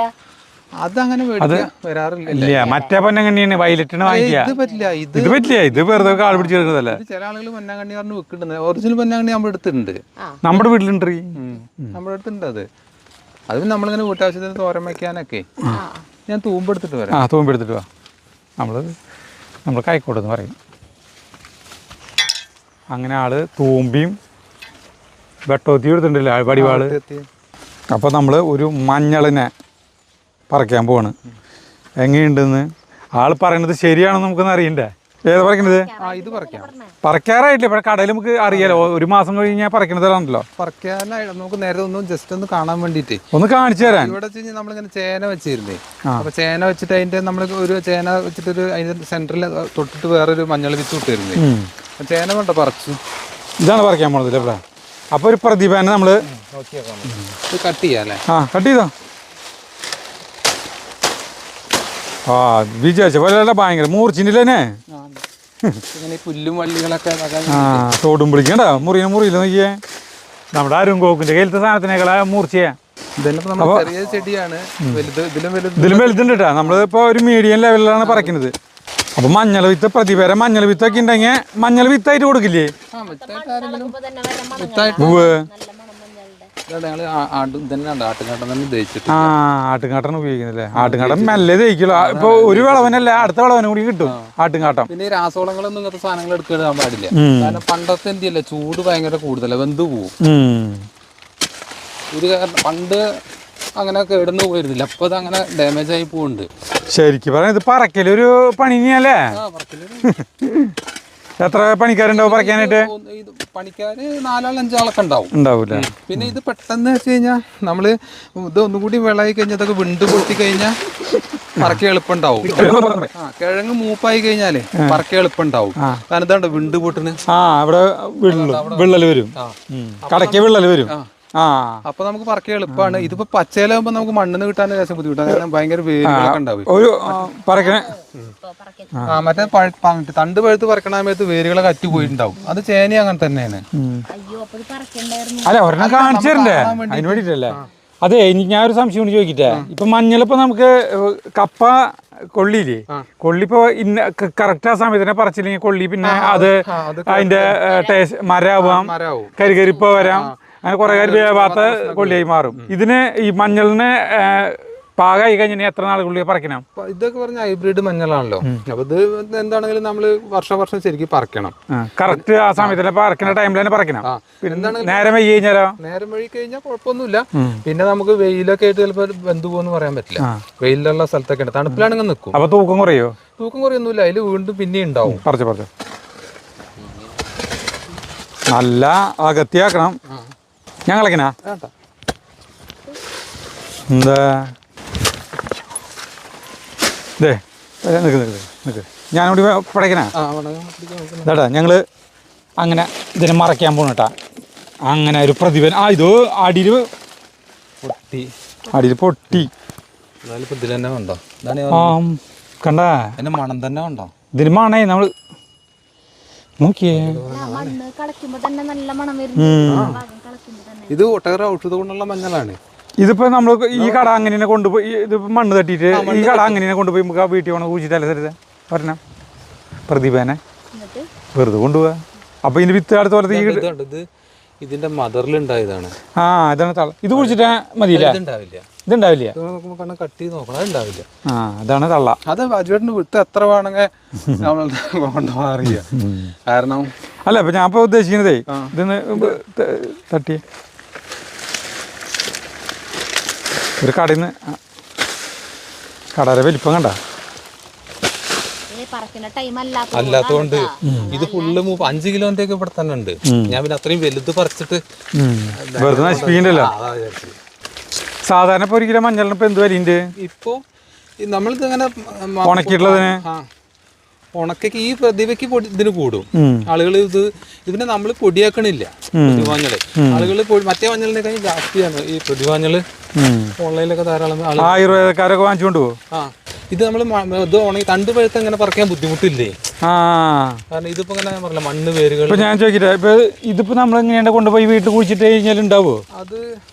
അതങ്ങനെ വരാറില്ല. മറ്റേ പൊന്നങ്കണ്ണിയാണ് വയലറ്റിന് വാങ്ങിക്കുക. ഇത് പറ്റില്ല. ഇത് വെറുതെ കാൾ പിടിച്ച് കിടക്കുന്നതല്ലേ. ചില ആളുകൾ പൊന്നാങ്കണ്ണി പറഞ്ഞ് വെക്കുന്നുണ്ട്. ഒറിജിനൽ പൊന്നാങ്കണ്ണി നമ്മുടെ അടുത്തുണ്ട്. നമ്മുടെ വീട്ടിലുണ്ട്. നമ്മുടെ അടുത്തുണ്ട്. അത് നമ്മളിങ്ങനെ വീട്ടാവശ്യത്തിന് തോരൻ വയ്ക്കാനൊക്കെ ഞാൻ തൂമ്പെടുത്തിട്ട് വരാം. തൂമ്പെടുത്തിട്ട് വാ. നമ്മൾ കായ്ക്കോട്ടെന്ന് പറയും. അങ്ങനെ ആള് തൂമ്പിയും വെട്ടോത്തി എടുത്തിട്ടുണ്ടല്ലേ വടിവാള്. അപ്പോൾ നമ്മൾ ഒരു മഞ്ഞളിനെ പറിക്കാൻ പോവാണ്. എങ്ങനെയുണ്ടെന്ന് ആൾ പറയണത് ശരിയാണെന്ന് നമുക്കൊന്ന് അറിയണ്ടേ? ഏതാ പറിക്കണത്? ഇത് പറിക്കാറായിട്ടില്ല. ഇവിടെ കടയിൽ നമുക്ക് അറിയാലോ. 1 മാസം കഴിഞ്ഞാൽ പറിക്കണതാണല്ലോ. പറിക്കാനായിട്ട് നമുക്ക് നേരെ ഒന്ന് ജസ്റ്റ് ഒന്ന് കാണാൻ വേണ്ടിയിട്ട് ഒന്ന് കാണിച്ചു തരാൻ. ഇവിടെ നമ്മളിങ്ങനെ ചേന വെച്ചിരുന്നേ. അപ്പൊ ചേന വെച്ചിട്ട് അതിന്റെ നമ്മൾ ഒരു ചേന വെച്ചിട്ട് അതിന്റെ സെന്ററിൽ തൊട്ടിട്ട് വേറൊരു മഞ്ഞൾ വിത്ത് വിട്ടിരുന്നേ. ചേന വേണ്ട പറിച്ചു. ഇതാണ് പറിക്കാൻ പോണത് ഇവിടെ. അപ്പൊ ഒരു പ്രതിഭനെ നമ്മള് കട്ട് ചെയ്യാല്ലേ? കട്ട് ചെയ്തോ. ആ വിചാരിച്ച പോലെ ഭയങ്കര മൂർച്ചിൻ്റെ തന്നെ. ഇങ്ങനെ ഈ പുല്ലും വള്ളികളൊക്കെ ആ തോടും പിടിക്കണ്ട മുറിയില്ല നോക്കിയേ. നമ്മുടെ അരുങ്കോക്കിൻ്റെ കയ്യിലത്തെ സാധനത്തിനേക്കാളാ മൂർച്ചയാ. ചെറിയ ചെടിയാണ്, ഇതിലും വലുതുണ്ട് കേട്ടോ. നമ്മളിപ്പോൾ ഒരു മീഡിയം ലെവലിലാണ് പറിക്കുന്നത്. അപ്പം മഞ്ഞൾ വിത്ത് പ്രതിപേരം മഞ്ഞൾ വിത്തൊക്കെ ഉണ്ടെങ്കിൽ മഞ്ഞൾ വിത്തായിട്ട് കൊടുക്കില്ലേ? ആട്ടുംകാട്ടാണ് ഉപയോഗിക്കുന്നില്ലേ? ആട്ടുംകാട്ടം മെല്ലെ തേക്കുള്ളൂ. ഇപ്പൊ ഒരു വിളവനല്ല അടുത്ത വിളവനും കൂടി കിട്ടും ആട്ടുംകാട്ടം. പിന്നെ രാസവളങ്ങളൊന്നും ഇങ്ങനത്തെ സാധനങ്ങൾ എടുക്കാൻ പാടില്ല. കാരണം പണ്ടത്തെ എന്തിയല്ല ചൂട് ഭയങ്കര കൂടുതലാണ്, വെന്ത് പോവും. ഇത് പണ്ട് അങ്ങനെ കേടുന്നു പോയിരുന്നില്ല, അപ്പൊ അത് അങ്ങനെ ഡാമേജ് ആയി പോകുന്നുണ്ട്. ശരിക്കും പറഞ്ഞാൽ ഇത് പറക്കലൊരു പണി തന്നെയല്ലേ? എത്ര പണിക്കാരുണ്ടാവും പറിക്കാനായിട്ട്? പണിക്കാര് 4-5 ആളൊക്കെ ഉണ്ടാവൂല. പിന്നെ ഇത് പെട്ടെന്ന് വെച്ച് കഴിഞ്ഞാൽ നമ്മള് ഇത് ഒന്നുകൂടി വിളയി കഴിഞ്ഞാൽ ഇതൊക്കെ വിണ്ട് പൊട്ടി കഴിഞ്ഞാൽ പറക്കി എളുപ്പമുണ്ടാവും. കിഴങ്ങ് മൂപ്പായി കഴിഞ്ഞാലേ പറക്കി എളുപ്പമുണ്ടാവും. കാരണം ഇതാണ്ട് വിണ്ട് പൊട്ടിന് ഇവിടെ വിള്ളല് വരും, കടയ്ക്ക് വിള്ളല് വരും. അപ്പൊ നമുക്ക് പറക്കി എളുപ്പമാണ്. ഇതിപ്പോ പച്ചയിലാകുമ്പോ നമുക്ക് മണ്ണിന് കിട്ടാൻ രസം ബുദ്ധിമുട്ടാണ്, കാരണം ഭയങ്കര വേരുകളൊക്കെ ഉണ്ടാവും. ഒരു പറക്കണ മറ്റേ തണ്ട് പഴുത്ത് പറക്കണ സമയത്ത് വേരുകളൊക്കെ അറ്റു പോയിട്ടുണ്ടാവും. അത് ചേന അങ്ങനെ തന്നെയാണ്. അല്ല ഒരെണ്ണം കാണിച്ചു തരണ്ടേ, അതിന് വേണ്ടിട്ടല്ലേ? അതെ, ഞാനൊരു സംശയം കൊണ്ട് ചോദിക്കട്ടെ. ഇപ്പൊ മഞ്ഞളിപ്പോ നമുക്ക് കപ്പ കൊള്ളിയില്ലേ, കൊള്ളിപ്പോ ഇന്ന കറക്റ്റ് ആ സമയത്ത് തന്നെ പറിച്ചില്ലെങ്കിൽ കൊള്ളി പിന്നെ അത് അതിന്റെ ടേസ്റ്റ് മരാവാം, കരികരിപ്പ വരാം, അങ്ങനെ കുറെ കാര്യം വേവാത്ത കൊള്ളിയായി മാറും. ഇതിന് ഈ മഞ്ഞളിന് പാകമായി കഴിഞ്ഞാൽ എത്ര നാൾ കൊള്ളിയെ പറിക്കണം? ഇതൊക്കെ പറഞ്ഞ ഹൈബ്രിഡ് മഞ്ഞളാണല്ലോ. അപ്പൊ ഇത് എന്താണെങ്കിലും നമ്മള് വർഷം ശരിക്കും പറിക്കണം. കറക്റ്റ് ആ സമയത്ത് പറിക്കുന്ന ടൈമിൽ തന്നെ പറിക്കണം. നേരം വൈകി കഴിഞ്ഞാലോ? നേരം വഴി കഴിഞ്ഞാൽ കുഴപ്പമൊന്നുമില്ല. പിന്നെ നമുക്ക് വെയിലൊക്കെ ആയിട്ട് ചിലപ്പോൾ ബന്ധു പോകുന്നു പറയാൻ പറ്റില്ല. വെയിലുള്ള സ്ഥലത്തൊക്കെ ഉണ്ട്, തണുപ്പിലാണെങ്കിൽ നിൽക്കും. അപ്പൊ തൂക്കം കുറയോ? തൂക്കം കുറയൊന്നുമില്ല, അതിൽ വീണ്ടും പിന്നെ ഉണ്ടാവും. പറിച്ചു നല്ല അകത്തിയാക്കണം. ഞങ്ങളെങ്ങനാ എന്താ നിക്ക് ഞാനിവിടെ പടയ്ക്കനാ ഇതാട്ടാ. ഞങ്ങള് അങ്ങനെ ഇതിനെ മറയ്ക്കാൻ പോണ കേട്ടാ. അങ്ങനെ ഒരു പ്രതിഭ ഇത് അടിയിൽ പൊട്ടി കണ്ടാ. മണം തന്നെ ഉണ്ടോ? ഇതിന് മണേ നമ്മള് നോക്കിയേ. ഇത് ഒട്ടേറെ ഔഷധ ഗുണമുള്ള മഞ്ഞളാണ്. ഇതിപ്പോ നമ്മൾ ഈ കട അങ്ങനെ കൊണ്ടുപോയി ഇതിപ്പോ മണ്ണ് തട്ടിയിട്ട് ഈ കട അങ്ങനെ കൊണ്ടുപോയി നമുക്ക് ആ വീട്ടിൽ പോകണം കുഴിച്ചിട്ടല്ല തരുത് പറഞ്ഞ പ്രതിഭേനെ വെറുതെ കൊണ്ടുപോവാ. അപ്പൊ ഇതിന്റെ വിത്ത് അടുത്ത പോലെ ഇതിന്റെ മദറിലുണ്ടായതാണ്. ഇതാണ് തള. ഇത് കുഴിച്ചിട്ടാ മതിയില്ല? ഇതുണ്ടാവില്ല. കട്ട് ചെയ്ത് നോക്കണം, അതുണ്ടാവില്ല. അതാണ് തള്ള. അത് അജുവേട്ടന് വിത്ത് എത്ര വേണമെങ്കിൽ നമ്മൾ കൊണ്ടുപോകാറില്ല. കാരണം അല്ല ഇപ്പൊ ഞാൻ ഇപ്പൊ ഉദ്ദേശിക്കുന്നതേ ഇതൊന്ന് തട്ടിയ ഒരു കടയിൽ നിന്ന് കടയുടെ വലിപ്പം കണ്ട അല്ലാത്തതുകൊണ്ട് ഇത് ഫുള്ള് 5 കിലോന്റെ ഇവിടെ തന്നെ ഉണ്ട്. ഞാൻ പിന്നെ അത്രയും വലുത് പറിച്ചിട്ട് വെറുതെ നശിപ്പിക്കണ്ടല്ലോ. സാധാരണ ഇപ്പൊ 1 കിലോ മഞ്ഞളിന് ഇപ്പൊ എന്ത് വിലയുണ്ട്? ഇപ്പൊ നമ്മളിത് ഇങ്ങനെ ഉണക്കിയിട്ടുള്ളതിന് ഉണക്കയ്ക്ക് ഈ പ്രതിഭയ്ക്ക് ഇതിന് കൂടും ആളുകൾ. ഇതിനെ നമ്മൾ പൊടിയാക്കണില്ല പ്രതിമഞ്ഞള്. ആളുകൾ മറ്റേ മഞ്ഞളിനേക്കാൾ ജാസ്തിയാണ് ഈ പ്രതിമഞ്ഞള്. ഓൺലൈനിലൊക്കെ ധാരാളം ആയുർവേദക്കാരൊക്കെ വാങ്ങിച്ചുകൊണ്ട് പോകും. ഇത് നമ്മൾ ഇത് ഉണങ്ങി തണ്ട് പഴുത്ത് അങ്ങനെ പറിക്കാൻ ബുദ്ധിമുട്ടില്ലേ? കാരണം ഇതിപ്പോ ഇങ്ങനെ പറഞ്ഞ മണ്ണ് വേരുകൾ. ഇപ്പൊ ഞാൻ ചോദിക്കട്ടെ, ഇപ്പൊ ഇതിപ്പോ നമ്മൾ എങ്ങനെയാ കൊണ്ടുപോയി വീട്ടിൽ കുഴിച്ചിട്ട് കഴിഞ്ഞാൽ ഉണ്ടാവോ? അത്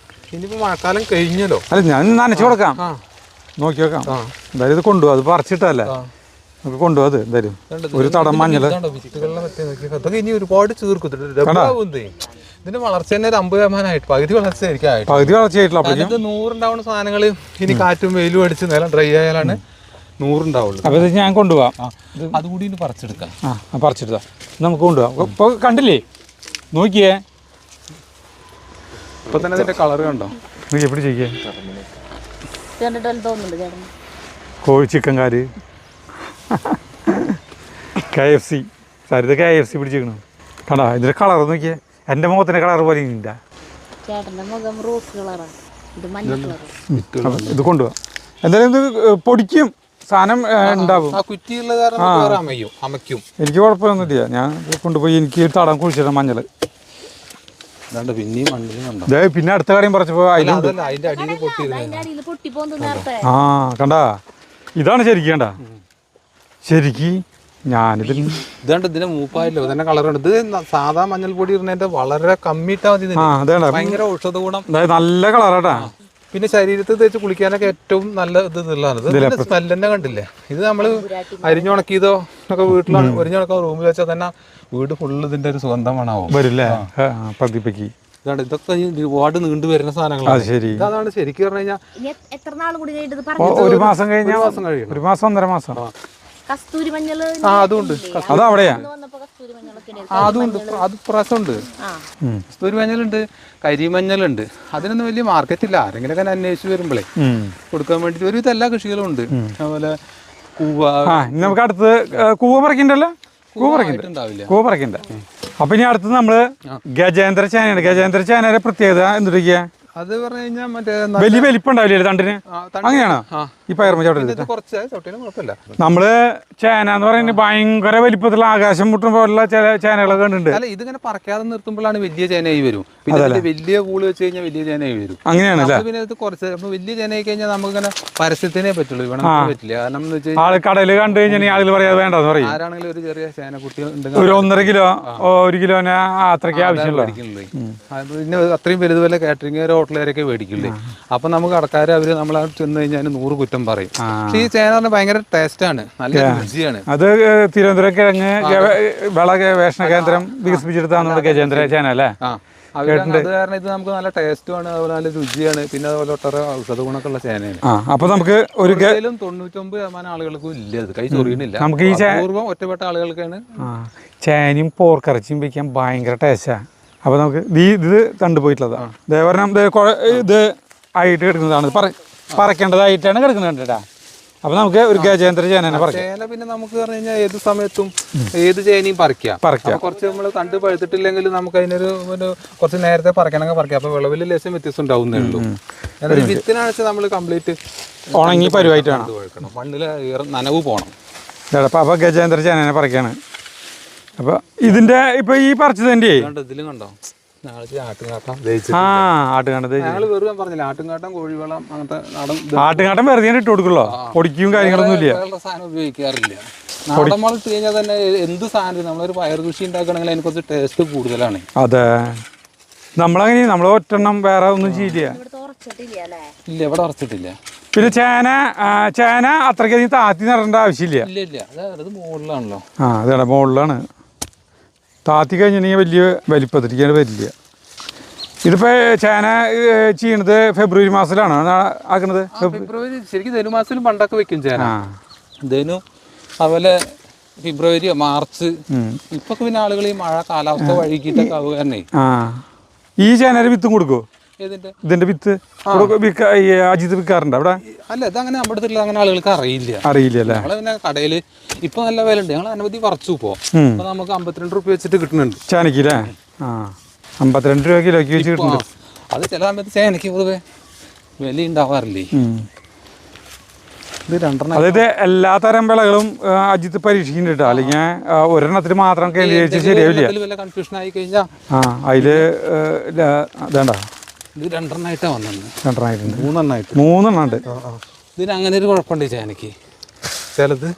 ഇനിയിപ്പോ മഴക്കാലം കഴിഞ്ഞല്ലോ. അല്ല ഞാൻ നനച്ചു കൊടുക്കാം, നോക്കി വെക്കാം. എന്തായാലും ഇത് കൊണ്ടുപോകും, അത് പറിച്ചിട്ടല്ലേ നമുക്ക് കൊണ്ടുപോകും. അത് എന്തായാലും ഒരു തടം മഞ്ഞള് ഇനി ഒരുപാട് ചേർക്കും. ഇതിന്റെ വളർച്ച തന്നെ ഒരു 50% പകുതി വളർച്ചയായിട്ടില്ല. അപ്പൊ ഇത് 100 ഉണ്ടാവുന്ന സാധനങ്ങൾ ഇനി കാറ്റും വെയിലും അടിച്ച് നിലം ഡ്രൈ ആയാലാണ് 100 ഉണ്ടാവുള്ളൂ. അപ്പൊ ഇത് ഞാൻ കൊണ്ടുപോവാം, അതുകൂടി പറിച്ചെടുക്കാം. പറിച്ചെടുത്താ നമുക്ക് കൊണ്ടുപോവാം. ഇപ്പൊ കണ്ടില്ലേ, നോക്കിയേ ഇപ്പൊ തന്നെ ഇതിന്റെ കളർ കണ്ടോ? എപ്പിടി ചെയ്യേ കോഴി ചിക്കൻ കാര് KFC സരിത KFC പിടിച്ചിരിക്കണു കണ്ടാ. ഇതിന്റെ കളർ നോക്കിയേ, എന്റെ മുഖത്തിന്റെ കളർ പോലെ ഇല്ല. ഇത് കൊണ്ടുപോവാം. എന്തായാലും ഇത് പൊടിക്കും സാധനം ഉണ്ടാവും. എനിക്ക് കുഴപ്പമൊന്നുമില്ല. ഞാൻ കൊണ്ടുപോയി എനിക്ക് ഒരു തടം കുഴിച്ചിടണം മഞ്ഞള്. പിന്നെ അടുത്ത കടയും പറിച്ചപ്പോ കണ്ടാ ഇതാണ് ശരിക്കേണ്ട ശരിക്ക് ഞാനിതിൽ ഇതാണ്ട് ഇതിന്റെ മൂപ്പായല്ലോ ഇതിന്റെ കളറുണ്ട്. ഇത് സാധാ മഞ്ഞൾപ്പൊടി ഇടുന്നതിന്റെ വളരെ കമ്മിയിട്ടാ മതി ഇതിന്. ആ അതേണ്ട ഭയങ്കര ഔഷധ ഗുണം. നല്ല കളറാട്ടാ. പിന്നെ ശരീരത്തിൽ തേച്ച് കുളിക്കാനൊക്കെ ഏറ്റവും നല്ല ഇത് ഇതുള്ളതാണ്. സ്മെല്ല് തന്നെ കണ്ടില്ലേ. ഇത് നമ്മള് അരിഞ്ഞുണക്കിയതോ ഒക്കെ വീട്ടിലാണ് അരിഞ്ഞുണക്കാൻ റൂമിൽ വെച്ചാൽ തന്നെ വീട് ഫുള്ള് ഇതിന്റെ ഒരു സുഗന്ധമാണാവും വരില്ലേ പ്രതിപ്പയ്ക്ക്. ഇതാണ് ഇതൊക്കെ ഒരുപാട് നീണ്ടു വരുന്ന സാധനങ്ങളാണ്. ശരി അതാണ് ശരിക്കും പറഞ്ഞു കഴിഞ്ഞാൽ എത്ര നാൾ കൂടി കഴിഞ്ഞിട്ട് ഇത് ഒരു മാസം കഴിഞ്ഞാൽ കഴിയും. ഒരു മാസം 1.5 മാസം. കസ്തൂരി മഞ്ഞൾ അതുണ്ട്. അതവിടെയാ കസ്തൂരി മഞ്ഞളൊക്കെ അതുണ്ട്. അത് പ്രാസമുണ്ട്. കസ്തൂരി മഞ്ഞളുണ്ട്, കരിമഞ്ഞളുണ്ട്. അതിനൊന്നും വലിയ മാർക്കറ്റ് ഇല്ല. ആരെങ്കിലൊക്കെ അന്വേഷിച്ച് വരുമ്പോഴേ കൊടുക്കാൻ വേണ്ടിട്ട് ഒരു എല്ലാ കൃഷികളും ഉണ്ട്. അതുപോലെ കൂവ. നമുക്ക് അടുത്ത് കൂവ പറിക്കണ്ടല്ലോ. കൂവ പറിക്കണ്ട. അപ്പൊ ഇനി അടുത്ത് നമ്മള് ഗജേന്ദ്ര ചേനയാണ്. ഗജേന്ദ്ര ചേനയുടെ പ്രത്യേകത എന്തൊക്കെയാ? അത് പറഞ്ഞു കഴിഞ്ഞാൽ മറ്റേ വലിയ വലിപ്പുണ്ടാവില്ലേ തണ്ടിന്? അങ്ങനെയാണോ ഈ പയർമ ചവിട്ടരുത്? നമ്മള് ചേന എന്ന് പറയുന്നത് ഭയങ്കര വലിപ്പത്തിലുള്ള ആകാശം മുട്ടും പോലുള്ള ചില ചേനകളൊക്കെ കണ്ടിട്ടുണ്ട്. അല്ല, ഇതിങ്ങനെ പറക്കാതെ നിർത്തുമ്പോഴാണ് വലിയ ചേനയായി വരും. പിന്നെ വലിയ കൂള് വെച്ച് കഴിഞ്ഞാൽ വലിയ ചേനയായി വരും. അങ്ങനെയാണല്ലേ? പിന്നെ ഇത് കുറച്ച് വലിയ ചേനയായി കഴിഞ്ഞാൽ നമുക്കിങ്ങനെ പരസ്യത്തിനേ പറ്റുള്ളൂ. ഇവിടെ പറ്റില്ല. കാരണം എന്ന് വെച്ച് ആള് കടയിൽ കണ്ടു കഴിഞ്ഞാൽ ആളുകൾ പറയാതെ വേണ്ടെന്ന് പറയും. ആരാണെങ്കിലും ഒരു ചെറിയ ചേനക്കുട്ടി ഒരു 1.5 കിലോ 1 കിലോന് അത്രയ്ക്ക് ആവശ്യമുള്ള. പിന്നെ അത്രയും വലുതുപോലെ കാറ്ററിംഗ് ഹോട്ടലുകാരൊക്കെ മേടിക്കില്ലേ. അപ്പൊ നമുക്ക് കടക്കാരെ അവര് നമ്മൾ ചെന്ന് കഴിഞ്ഞാൽ 100 കുറ്റം പറയും. പക്ഷെ ഈ ചേന പറഞ്ഞാൽ ഭയങ്കര ടേസ്റ്റ് ആണ്, നല്ല രുചിയാണ്. അത് തിരുവനന്തപുരം കിഴങ്ങ് വിള ഗവേഷണ കേന്ദ്രം വികസിപ്പിച്ചെടുത്താണ് ഗജേന്ദ്ര ചേന അല്ലേ? അത് കാരണം ഇത് നമുക്ക് നല്ല ടേസ്റ്റുമാണ്, അതുപോലെ നല്ല രുചിയാണ്. പിന്നെ അതുപോലെ ഒട്ടേറെ ഔഷധ ഗുണമൊക്കെ ഉള്ള ചേനയാണ്. അപ്പൊ നമുക്ക് ഒരു 99% ആളുകൾക്കും ഇല്ല, അത് കൈ ചൊറിയണില്ല. നമുക്ക് ഈ പൂർവ്വം ഒറ്റപ്പെട്ട ആളുകൾക്കാണ്. ചേനയും പോർക്കിറച്ചിയും വയ്ക്കാൻ ഭയങ്കര ടേസ്റ്റാ. അപ്പൊ നമുക്ക് ഇത് കണ്ടുപോയിട്ടുള്ളതാണ്. ദേവരണം ഇത് ആയിട്ട് കിടക്കുന്നതാണ്, പറക്കേണ്ടതായിട്ടാണ് കിടക്കുന്നത് കേട്ടാ. അപ്പൊ നമുക്ക് ഒരു ഗജേന്ദ്ര ചേന പറയാം. ചേന പിന്നെ നമുക്ക് പറഞ്ഞു കഴിഞ്ഞാൽ ഏത് സമയത്തും ഏത് ചേനയും പറിക്കാം. കുറച്ച് നമ്മൾ കണ്ട് പഴുത്തിട്ടില്ലെങ്കിൽ നമുക്ക് അതിനൊരു കുറച്ച് നേരത്തെ പറിക്കണമെങ്കിൽ പറിക്കാം. അപ്പൊ വിളവിൽ ലേശം വ്യത്യാസം ഉണ്ടാവുന്നേ ഉള്ളൂ. എന്നിട്ട് വിത്തിനാണ് വെച്ചാൽ നമ്മൾ കംപ്ലീറ്റ് ഉണങ്ങി പരുവായിട്ടാണ്. മണ്ണിൽ നനവ് പോകണം. അപ്പൊ ഗജേന്ദ്ര ചേന പറിക്കാണ്. അപ്പൊ ഇതിന്റെ ഇപ്പൊ ഈ പറിച്ചതിന്റെ ഇതിലും കണ്ടോ ആട്ടുംകാട്ടം വെറുതെ ഇട്ട് കൊടുക്കുള്ളൂ. പൊടിക്കും കാര്യങ്ങളൊന്നും ഇല്ല, സാധനം ഉപയോഗിക്കാറില്ല. നാടൻ വളം ഇട്ട് കഴിഞ്ഞാൽ തന്നെ എന്ത് സാധനം നമ്മളൊരു പയർ കൃഷി ഉണ്ടാക്കണമെങ്കിൽ അതിന് കുറച്ച് ടേസ്റ്റ് കൂടുതലാണ്. അതെ, നമ്മളങ്ങനെ നമ്മൾ ഒറ്റെണ്ണം വേറെ ഒന്നും ചെയ്യില്ല. ഇല്ല, ഇവിടെ ഉറച്ചിട്ടില്ല. പിന്നെ ചേന അത്രയ്ക്കധികം താത്തി നടേണ്ട ആവശ്യമില്ല. ഇല്ല, അത് മുകളിലാണല്ലോ. അതെ, മുകളിലാണ്. താത്തി കഴിഞ്ഞിട്ടുണ്ടെങ്കിൽ വലിയ വലിപ്പത്തിരിക്കാണ് വരില്ല. ഇതിപ്പോ ചേന ചെയ്യണത് ഫെബ്രുവരി മാസത്തിലാണോ ആക്കണത്? ഫെബ്രുവരി ശരിക്കും ധനുമാസത്തിലും പണ്ടൊക്കെ വെക്കും ചേന. ധനു അതുപോലെ ഫെബ്രുവരി മാർച്ച്. ഇപ്പൊ പിന്നെ ആളുകൾ ഈ മഴ കാലാവസ്ഥ വഴുകിയിട്ടൊക്കെ ആവുകയാണേ. ഈ ചേനയുടെ വിത്തും കൊടുക്കോ? ഇതിന്റെ വിത്ത് അജിത് വിൽക്കാറുണ്ട് അവിടെ? അല്ല, ഇതങ്ങനെ നമ്മുടെ അടുത്തുള്ള അങ്ങനെ ആളുകൾക്ക് അറിയില്ല. ഞങ്ങള് പിന്നെ കടയില് ഇപ്പൊ നല്ല വില ഉണ്ട്. ഞങ്ങൾ അനവധി പറിച്ചു ഇപ്പോ. അപ്പൊ നമുക്ക് 52 രൂപ വെച്ചിട്ട് കിട്ടുന്നുണ്ട് ചേനക്കില്ലേ? 52 രൂപ കിലോക്ക് വെച്ച് കിട്ടുന്നുണ്ട്. അത് ചില സമയത്ത് ചേനക്ക് പൊതുവെ വില ഉണ്ടാവാറില്ലേ. ഇത് 2 അതായത് എല്ലാ തരം വിളകളും അജിത്ത് പരീക്ഷിക്കുന്നുണ്ട് കേട്ടോ. അല്ലെങ്കിൽ ഒരെണ്ണത്തിന് മാത്രം കേന്ദ്രീകരിച്ച് ശരിയാവില്ല. കൺഫ്യൂഷൻ ആയി കഴിഞ്ഞാൽ അതില് വേണ്ട. ഇത് 2 വന്നത്. 2 മൂന്നെണ്ണം ഉണ്ട്. ഇതിന് അങ്ങനെ ഒരു കുഴപ്പമുണ്ട് ചേനക്ക്. ചിലത്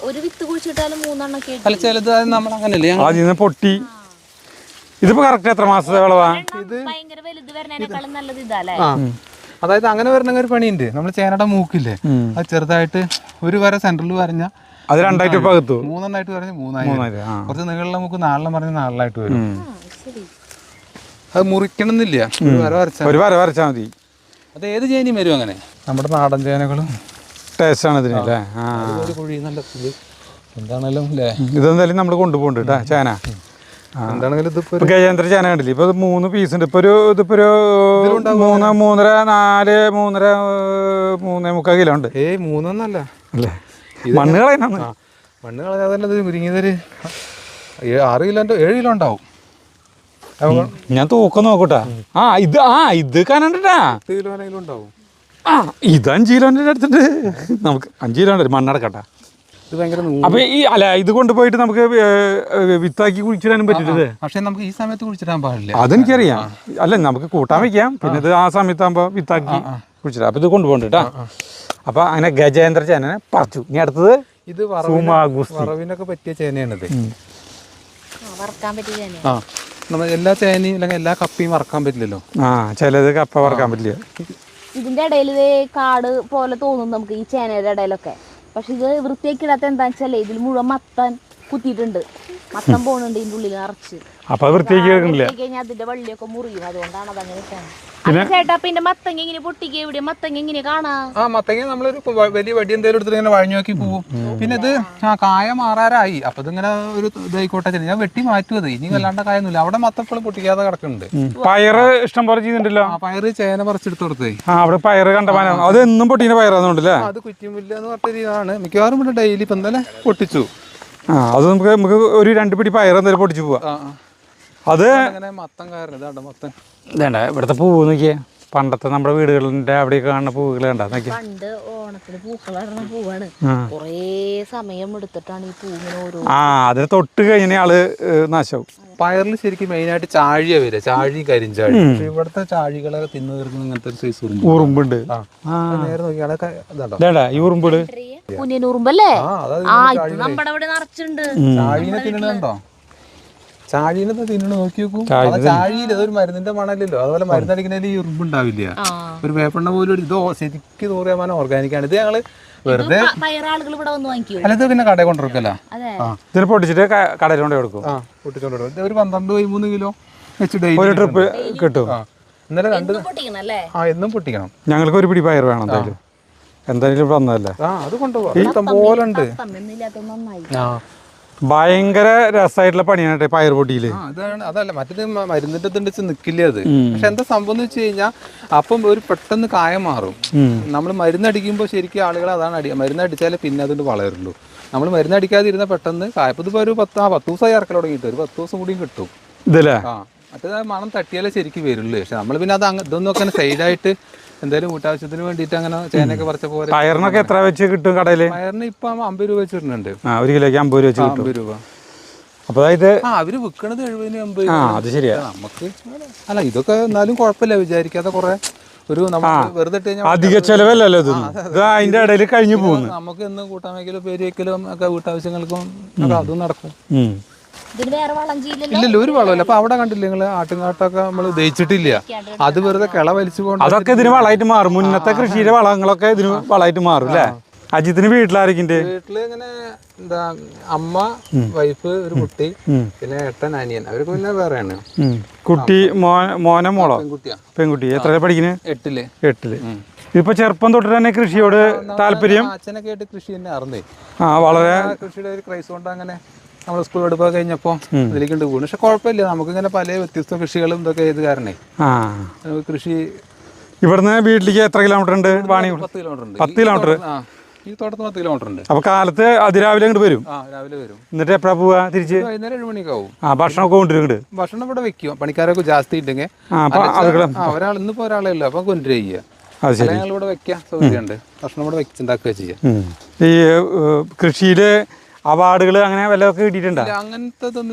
ഒരു വിത്ത് കുഴിച്ചിട്ടാലും 3 അല്ല, ചിലത് നമ്മൾ അങ്ങനെയല്ലേ അതിൽ പൊട്ടി. ഇതിപ്പോ കറക്റ്റ് എത്ര മാസത്തെ വിളവാ? അതായത് അങ്ങനെ വരണമെങ്കിൽ ഒരു പണിയുണ്ട്. നമ്മൾ ചേനയുടെ മൂക്കില്ലേ, അത് ചെറുതായിട്ട് ഒരു വര സെന്ററിൽ വരഞ്ഞ അത് 2 പകത്തു. 3 പറഞ്ഞ് 3 കുറച്ച് നീളമുള്ള മൂക്ക് 4 പറഞ്ഞ് 4 വരും. അത് മുറിക്കണമെന്നില്ല, ഒരു വര വരച്ചാൽ മതി. അത് ഏത് ചേനയും വരും അങ്ങനെ. നമ്മുടെ നാടൻ ചേനകളും ടേസ്റ്റ് ആണ് ഇതിന് അല്ലേ? എന്താണേലും അല്ലേ, ഇതെന്തായാലും നമ്മൾ കൊണ്ടുപോകുന്നുണ്ട് കേട്ടോ ചേന. എന്താണെങ്കിലും ഇതിപ്പോ ഗജേന്ദ്ര ചേന കണ്ടില്ലേ? ഇപ്പൊ 3 പീസ് ഉണ്ട്. ഇതിപ്പോ ഒരു 3, 3.5, 4, 3.3 കിലോ ഉണ്ട്. 3 അല്ലേ? മണ്ണ് കളയുന്ന മണ്ണ് കളയാതെ മുരിങ്ങിയതൊരു 6 കിലോന്റെ 7 കിലോ ഉണ്ടാവും. ഞാൻ തൂക്കം നോക്കൂട്ടാ. ഇത് കാണണ്ടാ, 10 കിലോനെങ്കിലും ഉണ്ടാവും. ഇത് 5 കിലോന്റെ അടുത്തുണ്ട്. നമുക്ക് 5 കിലോ ഉണ്ട്. മണ്ണടക്കട്ടാ. ഇത് ഭയങ്കര. അപ്പൊ ഇത് കൊണ്ടുപോയിട്ട് നമുക്ക് വിത്താക്കി കുഴിച്ചിടാനും പറ്റില്ലേ? പക്ഷെ നമുക്ക് ഈ സമയത്ത് കുഴിച്ചിടാൻ പാടില്ല. അതെനിക്കറിയാം. അല്ല, നമുക്ക് കൂട്ടാൻ വെക്കാം. പിന്നെ ഇത് ആ സമയത്താകുമ്പോ വിത്താക്കി കുഴിച്ചിടാം. അപ്പൊ ഇത് കൊണ്ടുപോകണ്ട കേട്ടാ. അപ്പോൾ അങ്ങനെ ഗജേന്ദ്ര ചേനനെ പറിച്ചു. ഇനി അടുത്തത് ഇത് വറവിനൊക്കെ പറ്റിയ ചേനയാണിത്. വറക്കാൻ പറ്റിയ ചേന. ആ നമ്മൾ എല്ലാ ചേനയും അല്ലെങ്കിൽ എല്ലാ കപ്പയും വറക്കാൻ പറ്റില്ലല്ലോ. ചിലത് കപ്പ വറക്കാൻ പറ്റില്ല. ഇതിന്റെ ഇടയിൽ ഇതേ കാട് പോലെ തോന്നും നമുക്ക് ഈ ചേനയുടെ ഇടയിലൊക്കെ. പക്ഷെ ഇത് വൃത്തിയാക്കിടാത്ത എന്താ വെച്ചാലേ ഇതിൽ മുഴുവൻ മത്തൻ കുത്തിയിട്ടുണ്ട്. മത്തം പോകുന്നുണ്ട് ഇതിന്റെ ഉള്ളിൽ നിറച്ച്. അപ്പൊ വൃത്തിയാക്കി കഴിഞ്ഞാൽ അതിന്റെ വള്ളിയൊക്കെ മുറിയും. അതുകൊണ്ടാണ് അതങ്ങനെ ചേട്ടാ. പിന്നെ മത്തങ്ങ ഇങ്ങനെ പൊട്ടിക്ക ഇവിടെ മത്തങ്ങ ഇങ്ങനെ കാണാം. മത്തങ്ങ നമ്മളൊരു വലിയ വടി എന്തെങ്കിലും എടുത്തിട്ട് ഇങ്ങനെ വഴഞ്ഞു നോക്കി പോവും. പിന്നെ ഇത് കായ മാറാറായി. അപ്പൊ ഇതിങ്ങനെ ഒരു ഇതായിക്കോട്ടെ, ഞാൻ വെട്ടി മാറ്റുമത്. ഇനി വല്ലാണ്ട് കായൊന്നുമില്ല. അവിടെ മത്തപ്പഴം പൊട്ടിക്കാതെ കിടക്കുന്നുണ്ട്. പയറ് ഇഷ്ടം പോലെ ചെയ്തിട്ടുണ്ടല്ലോ. പയറ് ചേന പറിച്ചെടുത്ത് കൊടുത്തേ. അവിടെ പയറ് കണ്ടമാനം. അത് എന്നും പൊട്ടിന്റെ പയറാന്നുണ്ടല്ലേ? അത് കുറ്റിമുല്ല എന്ന് പറഞ്ഞ രീതിയാണ്. മിക്കവാറും ഇവിടെ ഡെയിലി ഇപ്പൊ എന്തായാലും പൊട്ടിച്ചു. അത് നമുക്ക് ഒരു 2 പിടി പയർ എന്തായാലും പൊട്ടിച്ചു പോവാ. അത് മത്തം കാരണം ഇതാണ്ട മത്തൻ. ഇതേണ്ട ഇവിടുത്തെ പൂവ് നോക്കിയേ. പണ്ടത്തെ നമ്മുടെ വീടുകളിന്റെ അവിടെയൊക്കെ കാണുന്ന പൂവുകൾ കണ്ടാ നോക്കിയാ. പണ്ട് ഓണത്തിന് പൂക്കളിടുന്ന പൂവാണ്. കൊറേ സമയം എടുത്തിട്ടാണ് ഈ പൂവിന് ഓരോ. അതിന് തൊട്ട് കഴിഞ്ഞ ആള് നാശവും. പയറിൽ ശരിക്കും മെയിനായിട്ട് ചാഴിയ വരിക, ചാഴി കരിഞ്ചാഴി. പക്ഷെ ഇവിടുത്തെ ചാഴികളൊക്കെ തിന്നു തീർക്കുന്ന ഇങ്ങനത്തെ ഒരു സൈസ് ഉറുമ്പുണ്ട്. നേരെ നോക്കിയാൽ ഇതേണ്ടാ ഈ ഉറുമ്പുകള് കുഞ്ഞിന് ഉറുമ്പല്ലേ? നമ്മുടെ അവിടെ നിറച്ചുണ്ട്. ചാഴീനെ തിന്നണുണ്ടോ? ചാഴീനെ തിന്നണ നോക്കി നോക്കൂ. ചാഴിയിൽ അതൊരു മരുന്നിന്റെ മണല്ലോ. അതുപോലെ മരുന്നടിക്കുന്നതിൽ ഈ ഉറുമ്പുണ്ടാവില്ല. ഒരു വേപ്പെണ്ണ പോലും ഇത് ശരിക്കും തോറിയാൻ ഓർഗാനിക്കാണ്. ഇത് ഞങ്ങള് വെറുതെ അല്ല ഇത് പിന്നെ കടയിൽ കൊണ്ടിരിക്കല്ല. ഇതിന് പൊട്ടിച്ചിട്ട് കടയിൽ കൊണ്ട് കൊടുക്കും. പൊട്ടിച്ചോണ്ട് ഒരു 12-13 കിലോ വെച്ച് ഡെയിലി ഒരു ട്രിപ്പ് കിട്ടും. ഇന്നലെ എന്നും പൊട്ടിക്കണം. ഞങ്ങൾക്ക് ഒരു പിടി പയർ വേണം എന്തായാലും. എന്തായാലും വന്നതല്ലേ. അത് കൊണ്ടുപോകാം. ഇഷ്ടം പോലെ ഉണ്ട്. ഭയങ്കര രസമായിട്ടുള്ള പണിയാണ് കേട്ടോ പയർ പൊട്ടിയില്. അതല്ല മറ്റേ മരുന്നിന്റെ തിണ്ടിച്ച് നിക്കില്ല അത്. പക്ഷെ എന്താ സംഭവം എന്ന് വെച്ച് കഴിഞ്ഞാൽ അപ്പം ഒരു പെട്ടെന്ന് കായ മാറും. നമ്മൾ മരുന്നടിക്കുമ്പോൾ ശരിക്കും ആളുകൾ അതാണ് മരുന്നടിച്ചാലേ പിന്നെ അതുകൊണ്ട് വളരുള്ളൂ. നമ്മൾ മരുന്നടിക്കാതിരുന്ന പെട്ടെന്ന് കായപ്പ് ഇതിപ്പോ ഒരു 10 ദിവസമായി ഇറക്കൽ തുടങ്ങിയിട്ട് ഒരു 10 ദിവസം കൂടിയും കിട്ടും ഇതല്ലേ. മറ്റേത് മണം തട്ടിയാലേ ശരിക്കും വരുള്ളൂ. പക്ഷെ നമ്മൾ പിന്നെ അത് ഇതൊന്നും ഒക്കെ സൈഡായിട്ട് എന്തായാലും വീട്ടാവശ്യത്തിന് വേണ്ടിയിട്ട് അങ്ങനെ ചേനയൊക്കെ പറിച്ച പോലെ. പയറിനൊക്കെ എത്ര വെച്ച് കിട്ടും കടയില്? പയറിന് ഇപ്പൊ 50 രൂപ വെച്ച് കിട്ടുന്നുണ്ട്. 1 കിലോക്ക് 50 രൂപ വെച്ച് കിട്ടും. 50 രൂപ. അപ്പൊ അതായത് അവര് വിൽക്കണത് 70-80. അത് ശരിയാ. നമുക്ക് അല്ല ഇതൊക്കെ എന്നാലും കുഴപ്പമില്ല. വിചാരിക്കാതെ കുറെ ഒരു വെറുതെ അധിക ചെലവല്ലല്ലോ ഇത്. അതിന്റെ ഇടയിൽ കഴിഞ്ഞു പോകുന്നു. നമുക്ക് എന്ന് കൂട്ടാൻ വയ്ക്കലും പേര് വയ്ക്കലും ഒക്കെ വീട്ടാവശ്യങ്ങൾക്കും അതും നടക്കും. ഇല്ലല്ലോ ഒരു വളമില്ല. അപ്പൊ അവിടെ കണ്ടില്ല നിങ്ങള് ആട്ടുംകാട്ടൊക്കെ നമ്മൾ ദഹിച്ചിട്ടില്ല. അത് വെറുതെ കിള വലിച്ചു കൊണ്ട് അതൊക്കെ ഇതിന് വളമായിട്ട് മാറും. മുന്നത്തെ കൃഷിയുടെ വളങ്ങളൊക്കെ ഇതിന് വളമായിട്ട് മാറും അല്ലേ? അജിത്തിന് വീട്ടിലായിരിക്കും? വീട്ടില് ഇങ്ങനെ എന്താ അമ്മ, വൈഫ്, ഒരു കുട്ടി, പിന്നെ ഏട്ടൻ, അനിയൻ. അവർക്ക് പിന്നെ വേറെയാണ്. കുട്ടി മോനെ മോളോ? പെൺകുട്ടി. എത്ര പഠിക്കുന്നു? 8ല്. ഇപ്പൊ ചെറുപ്പം തൊട്ട് തന്നെ കൃഷിയോട് താല്പര്യം? അച്ഛനൊക്കെ ആയിട്ട് കൃഷി തന്നെ അറിഞ്ഞേ. വളരെ കൃഷിയുടെ ഒരു ക്രൈസ് കൊണ്ട് അങ്ങനെ നമ്മൾ സ്കൂൾ എടുപ്പൊക്കെ കഴിഞ്ഞപ്പോൾ ഇതിലേക്ക് പോകുന്നു. പക്ഷെ കുഴപ്പമില്ല. നമുക്കിങ്ങനെ പല വ്യത്യസ്ത കൃഷികളും ഇതൊക്കെ ചെയ്ത് കാരണേ കൃഷി. ഇവിടുന്ന് വീട്ടിലേക്ക് എത്ര കിലോമീറ്റർ ഉണ്ട്? 10 കിലോമീറ്റർ ഉണ്ട്. 10 കിലോമീറ്റർ. ഈ തോട്ടത്ത് 10 കിലോമീറ്റർ ഉണ്ട്. അപ്പൊ കാലത്ത് അതിരാവിലെ അങ്ങോട്ട് വരും? രാവിലെ വരും. എന്നിട്ട് എപ്പോഴാ പോവാ തിരിച്ച്? വൈകുന്നേരം 7 മണിക്കാവും. ഭക്ഷണമൊക്കെ കൊണ്ടുവരും? ഭക്ഷണം ഇവിടെ വെക്കും. പണിക്കാരൊക്കെ ജാസ്തി ഉണ്ടെങ്കിൽ ഒരാൾ ഇന്നിപ്പോ ഒരാളേ ഉള്ളു. അപ്പൊ കൊണ്ടുവരിക ചെയ്യുക. ഞങ്ങൾ ഇവിടെ വെക്കാം. സൗകര്യമുണ്ട്. ഭക്ഷണം ഇവിടെ വെച്ചുണ്ടാക്കുക ചെയ്യാം. ഈ കൃഷിയില് അവാർഡുകൾ അങ്ങനെ വല്ലതൊക്കെ കിട്ടിയിട്ടുണ്ടോ? അങ്ങനത്തെ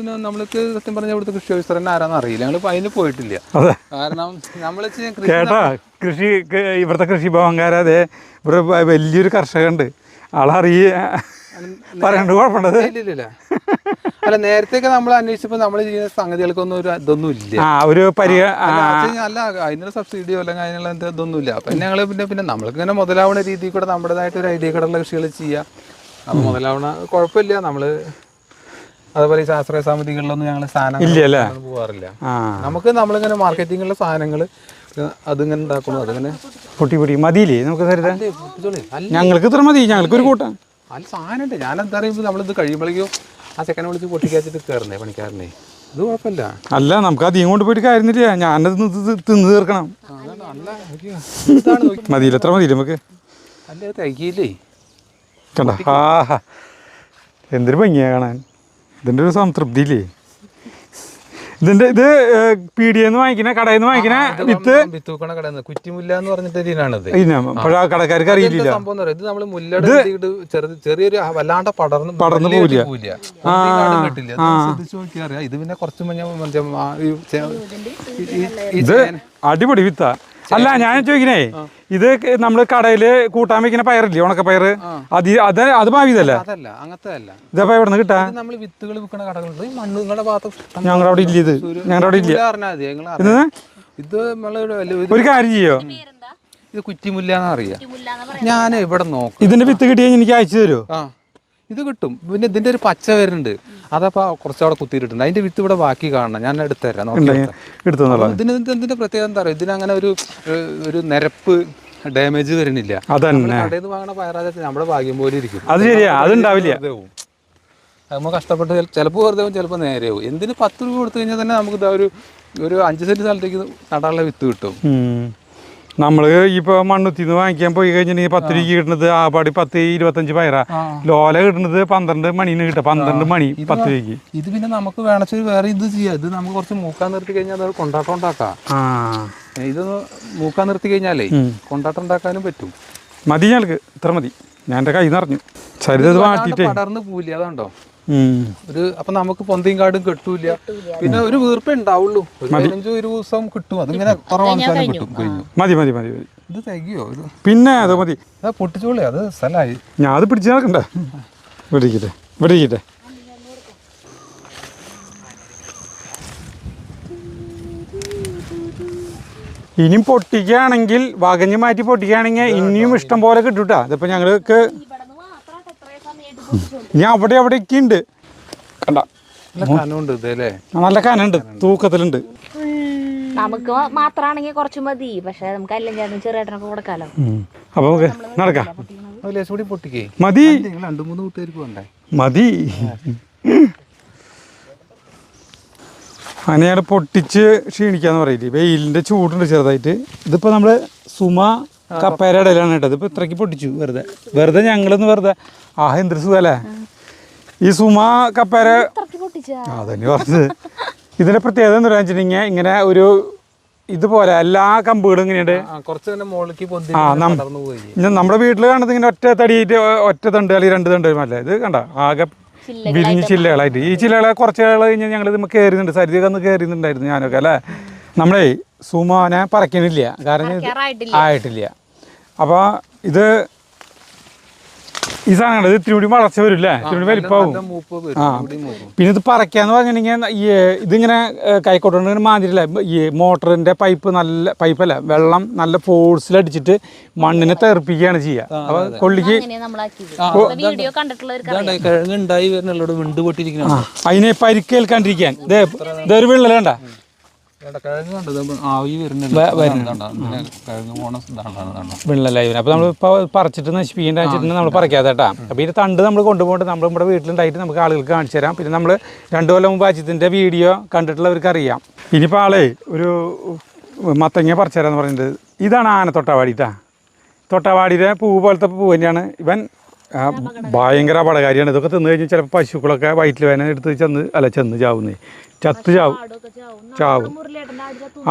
നമ്മൾക്ക് സത്യം പറഞ്ഞ ഇവിടുത്തെ കൃഷി ഓഫീസർ തന്നെ ആരാന്ന് അറിയില്ല. ഞങ്ങൾ അതിന് പോയിട്ടില്ല. കാരണം നമ്മള് കേട്ടാ കൃഷി ഇവിടുത്തെ കൃഷിഭവൻകാരെ ഇവിടെ വലിയൊരു കർഷകണ്ട്. പറയണ്ട കുഴപ്പമുണ്ടത്. ഇല്ല അല്ല നേരത്തെയൊക്കെ നമ്മൾ അന്വേഷിച്ചപ്പോൾ നമ്മൾ ചെയ്യുന്ന സംഗതികൾക്കൊന്നും ഒരു ഇതൊന്നും ഇല്ല. അല്ല അതിനുള്ള സബ്സിഡിയോ അല്ലെങ്കിൽ അതിനുള്ള ഇതൊന്നും ഇല്ല. അപ്പൊ ഞങ്ങൾ പിന്നെ നമ്മൾക്ക് ഇങ്ങനെ മുതലാവുന്ന രീതിയിൽ കൂടെ നമ്മുടേതായിട്ട് ഒരു ഐഡിയ കൂടെയുള്ള കൃഷികൾ ചെയ്യാം. അപ്പൊ മുതലാവണ കുഴപ്പമില്ല. നമ്മള് അതുപോലെ ഈ ശാസ്ത്രീയ സമിതികളിലൊന്നും ഞങ്ങൾ സാധനങ്ങൾ പോകാറില്ല. നമുക്ക് നമ്മളിങ്ങനെ മാർക്കറ്റിങ്ങുള്ള സാധനങ്ങൾ അതിങ്ങനെ ഉണ്ടാക്കണം. അതിങ്ങനെ പൊട്ടി മതിയില്ലേ നമുക്ക്? ഞങ്ങൾക്ക് ഇത്ര മതി. ഞങ്ങൾക്ക് ഒരു കൂട്ടാൻ അല്ല സാധനം ഉണ്ട്. ഞാൻ എന്താ പറയുമ്പോൾ നമ്മളിത് കഴിയുമ്പോഴേക്കും ആ ചെക്കനെ വിളിച്ച് പൊട്ടിക്കാച്ചിട്ട് കയറണേ പണിക്കാരനെ. ഇത് കുഴപ്പമില്ല. അല്ല നമുക്ക് അധികം കൊണ്ട് പോയിട്ട് കാര്യമില്ല. ഞാനത് തിന്ന് തീർക്കണം. മതിയില്ല. എത്ര മതിയില്ല നമുക്ക്? അല്ല തികയില്ലേ? കണ്ട എന്തൊരു ഭംഗിയാ കാണാൻ. ഇതിൻ്റെ ഒരു സംതൃപ്തി ഇല്ലേ? ഇതിന്റെ ഇത് പീടിയെന്ന് വാങ്ങിക്കണ കടയിൽ നിന്ന് വാങ്ങിക്കണ വിത്ത് കുറ്റിമുല്ല എന്ന് പറഞ്ഞിട്ട് കടക്കാർക്ക് അറിയില്ല. ഇത് നമ്മള് മുല്ലയുടെ ചെറിയൊരു വല്ലാണ്ട് പടർന്നു പോവില്ല. ഇത് പിന്നെ കുറച്ച് ഇത് അടിപൊളി വിത്താ. അല്ല ഞാൻ ചോദിക്കണേ, ഇത് നമ്മൾ കടയിൽ കൂട്ടാൻ വെക്കുന്ന പയറില്ലേ ഉണക്കപ്പയറ് അത് ഭാവിയതല്ലേ അതല്ല അങ്ങനത്തെ അല്ല ഇതപ്പോ എവിടെ നിന്ന് കിട്ടാ നമ്മൾ വിത്തുകൾ വിൽക്കുന്ന കടകളുണ്ട് ഈ മണ്ണ് നിങ്ങളുടെ ഭാഗത്ത് ഞങ്ങളുടെ അവിടെ ഇല്ല ഇത് ഞങ്ങളുടെ അവിടെ ഇല്ല പറഞ്ഞാൽ മതി ഇത് ഒരു കാര്യം ചെയ്യോ ഇത് കുറ്റിമുല്ല എന്നാ അറിയാം ഞാൻ ഇവിടെ നോക്കും ഇതിന്റെ വിത്ത് കിട്ടിയാൽ എനിക്ക് അയച്ചു തരുമോ ആ ഇത് കിട്ടും പിന്നെ ഇതിന്റെ ഒരു പച്ച വരുന്നുണ്ട് അതപ്പോ കുറച്ചവിടെ കുത്തിയിട്ടുണ്ട് അതിന്റെ വിത്ത് ഇവിടെ ബാക്കി കാണണം ഞാൻ എടുത്തുതരാം ഇതിന്റെ പ്രത്യേകത എന്താ പറയുക ഇതിനങ്ങനെ ഒരു നിരപ്പ് ഡാമേജ് വരുന്നില്ല കടയിൽ നിന്ന് വാങ്ങണ പയറാജ നമ്മുടെ ഭാഗ്യം പോലെ ഇരിക്കും അത് ശരിയാ അതുണ്ടാവില്ല നമ്മൾ കഷ്ടപ്പെട്ട് ചിലപ്പോൾ വെറുതെ ചിലപ്പോൾ നേരെയാവും എന്തിന് 10 രൂപ കൊടുത്തു കഴിഞ്ഞാൽ തന്നെ നമുക്ക് ഇതാ ഒരു 5 സെന്റ് സ്ഥലത്തേക്ക് നടാനുള്ള വിത്ത് കിട്ടും നമ്മൾ ഇപ്പോൾ മണ്ണുത്തിന്ന് വാങ്ങിക്കാൻ പോയി കഴിഞ്ഞിട്ടുണ്ടെങ്കിൽ 10 രൂപയ്ക്ക് കിട്ടുന്നത് ആ പാടി 10-25 പയറാ ലോല കിട്ടുന്നത് 12 മണിന് കിട്ടുക 12 മണി 10 രൂപയ്ക്ക് ഇത് പിന്നെ നമുക്ക് വേണമെങ്കിൽ വേറെ ഇത് ചെയ്യാം ഇത് നമുക്ക് കുറച്ച് മൂക്കാൻ നിർത്തി കഴിഞ്ഞാൽ അത് കൊണ്ടാട്ടം ഉണ്ടാക്കാം ഇതൊന്ന് മൂക്കാൻ നിർത്തി കഴിഞ്ഞാലേ കൊണ്ടാട്ടം ഉണ്ടാക്കാനും പറ്റും മതി ഞങ്ങൾക്ക് ഇത്ര മതി ഞാൻ എൻ്റെ കൈ നിറഞ്ഞു ശരീരം വാട്ടിട്ട് പടർന്ന് പോവില്ല അതുണ്ടോ അപ്പൊ നമുക്ക് പൊന്തിയും കാടും കിട്ടൂല പിന്നെ ഒരു വീർപ്പേ ഉണ്ടാവുള്ളൂ 15-20 ദിവസം കിട്ടും അതിങ്ങനെ കുറവാണ് കിട്ടും കഴിഞ്ഞു മതി മതി മതി മതി ഇത് തികയോ ഇത് പിന്നെ അത് മതി പൊട്ടിച്ചോളേ അത് സ്ഥലമായി ഞാൻ അത് പിടിച്ചു നടക്കണ്ടേ ഇവിടെ ഇരിക്കട്ടെ ഇനിയും പൊട്ടിക്കുകയാണെങ്കിൽ വകഞ്ഞ് മാറ്റി പൊട്ടിക്കുകയാണെങ്കിൽ ഇനിയും ഇഷ്ടം പോലെ കിട്ടൂട്ടാ ഇതിപ്പോൾ ഞങ്ങൾക്ക് ഞാൻ അവിടെയൊക്കെ ഉണ്ട് കണ്ട നല്ല കനുണ്ട് തൂക്കത്തിലുണ്ട് നമുക്ക് മാത്രമാണെങ്കിൽ കുറച്ച് മതി പക്ഷെ നമുക്ക് അല്ലെങ്കിൽ ചെറിയേട്ടനൊക്കെ കൊടുക്കാലോ അപ്പൊ നമുക്ക് നടക്കാം മതി 2-3 കൂട്ടുകാർക്ക് വേണ്ടേ മതി അങ്ങനെയാണ് പൊട്ടിച്ച് ക്ഷീണിക്കാന്ന് പറയില്ലേ വെയിലിന്റെ ചൂടുണ്ട് ചെറുതായിട്ട് ഇതിപ്പോ നമ്മള് സുമ കപ്പേര ഇടയിലാണ് കേട്ടത് ഇപ്പൊ ഇത്രയ്ക്ക് പൊട്ടിച്ചു വെറുതെ ഞങ്ങളൊന്ന് വെറുതെ എന്തൊരു സുഖല്ലേ ഈ സുമ കപ്പേര അതന്നെ പറഞ്ഞത് ഇതിന്റെ പ്രത്യേകത എന്താ വെച്ചിട്ടുണ്ടെങ്കിൽ ഇങ്ങനെ ഒരു ഇതുപോലെ എല്ലാ കമ്പുകളും ഇങ്ങനെയുണ്ട് നമ്മുടെ വീട്ടിൽ കാണുന്നത് ഇങ്ങനെ ഒറ്റ തടിയിട്ട് ഒറ്റ തണ്ട് അല്ലെങ്കിൽ 2 തണ്ട് അല്ലേ ഇത് കണ്ട ആകെ വിരിഞ്ഞ് ചില്ലകളായിട്ട് ഈ ചില്ലകളെ കുറച്ച് കഴിഞ്ഞാൽ ഞങ്ങൾ ഇത് കയറുന്നുണ്ട് സരിതൊക്കെ ഒന്ന് കയറുന്നുണ്ടായിരുന്നു ഞാനൊക്കെ അല്ലേ നമ്മളെ സുമോനെ പറക്കണില്ല കാരണം ആയിട്ടില്ല അപ്പോൾ ഇത് ഈ സാധനങ്ങൾ ഇത് ഇത്തിരി കൂടി വളർച്ച വരില്ലേ ഇത്തിരി കൂടി വലിപ്പാവും പിന്നെ ഇത് പറക്കാന്ന് പറഞ്ഞിട്ടുണ്ടെങ്കിൽ ഈ ഇതിങ്ങനെ കൈക്കോട്ടുകൊണ്ട് മാതിരില്ല ഈ മോട്ടറിന്റെ പൈപ്പല്ല വെള്ളം നല്ല ഫോഴ്സിലടിച്ചിട്ട് മണ്ണിനെ തെറിപ്പിക്കുകയാണ് ചെയ്യുക അപ്പൊ കൊള്ളിക്ക് അതിനെ പരിക്കേൽക്കാണ്ടിരിക്കാൻ ഇതൊരു വിള്ളലേണ്ട വെള്ളലായി അപ്പൊ നമ്മളിപ്പോ പറിച്ചിട്ട് നശിപ്പിക്കേണ്ട വെച്ചിട്ട് നമ്മൾ പറിക്കാതെ കേട്ടാ അപ്പൊ ഈ തണ്ട് നമ്മൾ കൊണ്ടുപോയിട്ട് നമ്മൾ നമ്മുടെ വീട്ടിലുണ്ടായിട്ട് നമുക്ക് ആളുകൾക്ക് കാണിച്ചു തരാം പിന്നെ നമ്മൾ 2 കൊല്ലം മുമ്പ് അജിത്തിന്റെ വീഡിയോ കണ്ടിട്ടുള്ളവർക്ക് അറിയാം ഇനിയിപ്പോൾ ആളെ ഒരു മത്തങ്ങ പറിച്ചു തരാന്ന് പറഞ്ഞിട്ട് ഇതാണ് ആന തൊട്ടാവാടിട്ടാ തൊട്ടാവാടിയുടെ പൂ പോലത്തെ പൂ തന്നെയാണ് ഇവൻ ഭയങ്കര അപകടകാരിയാണ് ഇതൊക്കെ തിന്നു കഴിഞ്ഞാൽ ചിലപ്പോൾ പശുക്കളൊക്കെ വയറ്റിൽ വേദന എടുത്ത് ചെന്ന് ചാവുന്നേ ചാവും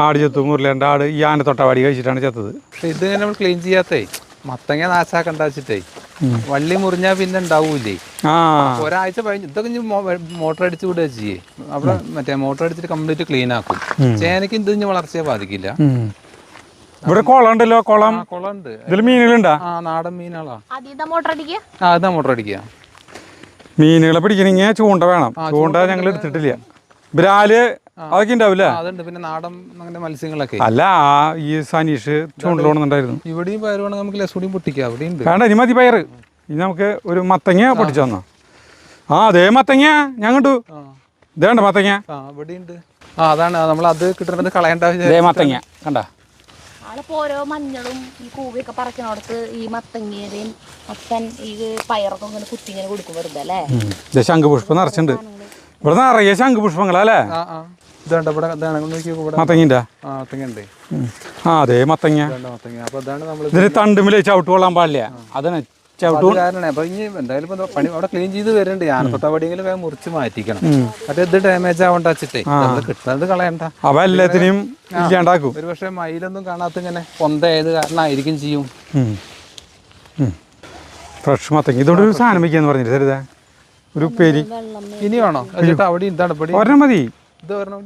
ആട് ചത്തു മുരളിയുടെ ആട് ഈ ആന തൊട്ടാവാടി കഴിച്ചിട്ടാണ് ചത്തത് ഇത് നമ്മൾ ക്ലീൻ ചെയ്യാത്തേ മത്തങ്ങ നാശാക്കണ്ട വെച്ചിട്ടേ വള്ളി മുറിഞ്ഞാൽ പിന്നെ ഉണ്ടാവൂലേ ഒരാഴ്ച കഴിഞ്ഞ് ഇതൊക്കെ മോട്ടർ അടിച്ച് വിടുക ചെയ്യേ അവിടെ മറ്റേ മോട്ടർ അടിച്ചിട്ട് കംപ്ലീറ്റ് ക്ലീൻ ആക്കും ചേനയ്ക്ക് ഇത് വളർച്ചയെ ബാധിക്കില്ല ഇവിടെ കുളം ഉണ്ടല്ലോ കുളം ഉണ്ട് ഇതിൽ മീനുകളുണ്ടാ നാടൻ മീനുകളാ മോട്ടർ അടിക്കുക മീനുകളെ പിടിക്കണമെങ്കിൽ ചൂണ്ട വേണം ചൂണ്ട ഞങ്ങൾ എടുത്തിട്ടില്ല ബ്രാല് അതൊക്കെ ഉണ്ടാവില്ല പിന്നെ നാടൻ അങ്ങനെ മത്സ്യങ്ങളൊക്കെ അല്ല ഈ സനീഷ് ചൂണ്ടലോണുണ്ടായിരുന്നു ഇവിടെയും പയർ വേണമെങ്കിൽ നമുക്ക് ലസൂടിയും പൊട്ടിക്കാം അവിടെ ഉണ്ട് വേണ്ട ഇനി മതി പയറ് ഇനി നമുക്ക് ഒരു മത്തങ്ങ പൊട്ടിച്ചു തന്നോ അതേ മത്തങ്ങ ഞാൻ കണ്ടു ഇതേണ്ട മത്തങ്ങ ഇവിടെ ഉണ്ട് അതാണ് നമ്മൾ അത് കിട്ടുന്നത് കളയേണ്ട മത്തങ്ങ കണ്ട ഓരോ മഞ്ഞളും ഈ കൂവിയൊക്കെ പറിക്കണോടത്ത് ഈ മത്തങ്ങേരെയും മത്തൻ ഈ പയറൊക്കെ ഇങ്ങനെ കുത്തി ഇങ്ങനെ കൊടുക്കും വെറുതെ അല്ലേ ശംഖുപുഷ്പം നിറച്ചിട്ടുണ്ട് ഇവിടെ നിറയെ ശംഖുപുഷ്പങ്ങളല്ലേ മത്തങ്ങിന്റെ അതെ മത്തങ്ങ ഇതിന് തണ്ടുമില്ലേ ചവിട്ട് കൊള്ളാൻ പാടില്ല അതാണ് അവിടെ ക്ലീൻ ചെയ്ത് വരുന്നുണ്ട് ഞാൻ തൊട്ടപടിയെങ്കിലും വേഗം മുറിച്ച് മാറ്റിക്കണം മറ്റേ ഇത് ഡാമേജ് ആവണ്ട വെച്ചിട്ടേ കിട്ടുന്നത് കളയണ്ട അവ എല്ലാത്തിനും ഇല്ലാണ്ടാക്കും ഒരു പക്ഷെ മയിലൊന്നും കാണാത്ത ഇങ്ങനെ പൊന്തയത് കാരണമായിരിക്കും ചെയ്യും ഫ്രഷ് മത്തങ്ങ ഇതോടെ ഒരു സാധനം വയ്ക്കാന്ന് പറഞ്ഞിട്ട് സരിതാ ഒരു ഉപ്പേരി ഇനി വേണോ അവിടെ എന്താണ് ഒരെണ്ണം മതി ഇത് ഒരെണ്ണം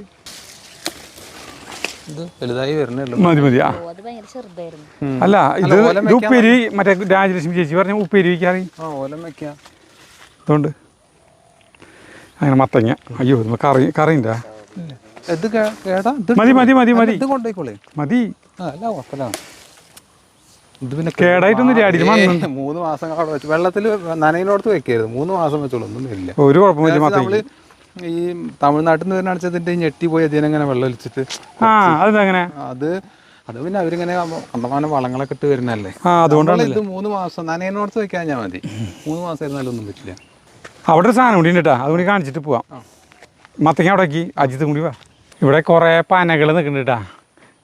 ഇത് വലുതായി വരുന്നേ ഉള്ളൂ. മതി മതി. ആ അത് ഭയങ്കര ചെറുതായിരുന്നു. അല്ല ഇത് ഉപ്പേരി മറ്റേ രാജലക്ഷ്മി ചേച്ചി പറഞ്ഞ ഉപ്പേരി വയ്ക്കാറി. ഓലം വെക്കാം. അതുകൊണ്ട് അങ്ങനെ മത്തങ്ങ. അയ്യോ കറിയുണ്ടാ? ഇത് കേടാ. മതി മതി മതി മതി ഇത് കൊണ്ടേക്കോളേ മതി. അല്ല കുഴപ്പമില്ല. ഇത് പിന്നെ കേടായിട്ടൊന്നും അടിയിൽ മണ്ണ് 3 മാസം അവിടെ വെച്ച് വെള്ളത്തിൽ നനയിലോടത്ത് വെക്കരുത്. 3 മാസം വെച്ചോളൂ, ഒന്നും വരില്ല. ഒരു കുഴപ്പമില്ല. നമ്മള് ഈ തമിഴ്നാട്ടിൽ നിന്ന് വരുന്ന അടിച്ചതിന്റെ ഞെട്ടി പോയി അതിനെങ്ങനെ വെള്ളം ഒലിച്ചിട്ട് അതെങ്ങനെ? അത് പിന്നെ അവരിങ്ങനെ കണ്ടമാനം വളങ്ങളൊക്കെ ഇട്ട് വരുന്നല്ലേ. അതുകൊണ്ടാണ് ഇത് 3 മാസം നനയിലോടത്ത് വെക്കാൻ ഞാൻ മതി. 3 മാസം ഇരുന്നാലും ഒന്നും പറ്റില്ല. അവിടെ ഒരു സാധനം കൂടി ഉണ്ട് കേട്ടോ, അതുകൂടി കാണിച്ചിട്ട് പോവാം. മത്തങ്ങ അവിടേക്ക് അജിത്ത് കൂടി വാ. ഇവിടെ കുറേ പനകൾ നിൽക്കുന്നുണ്ട് കേട്ടോ.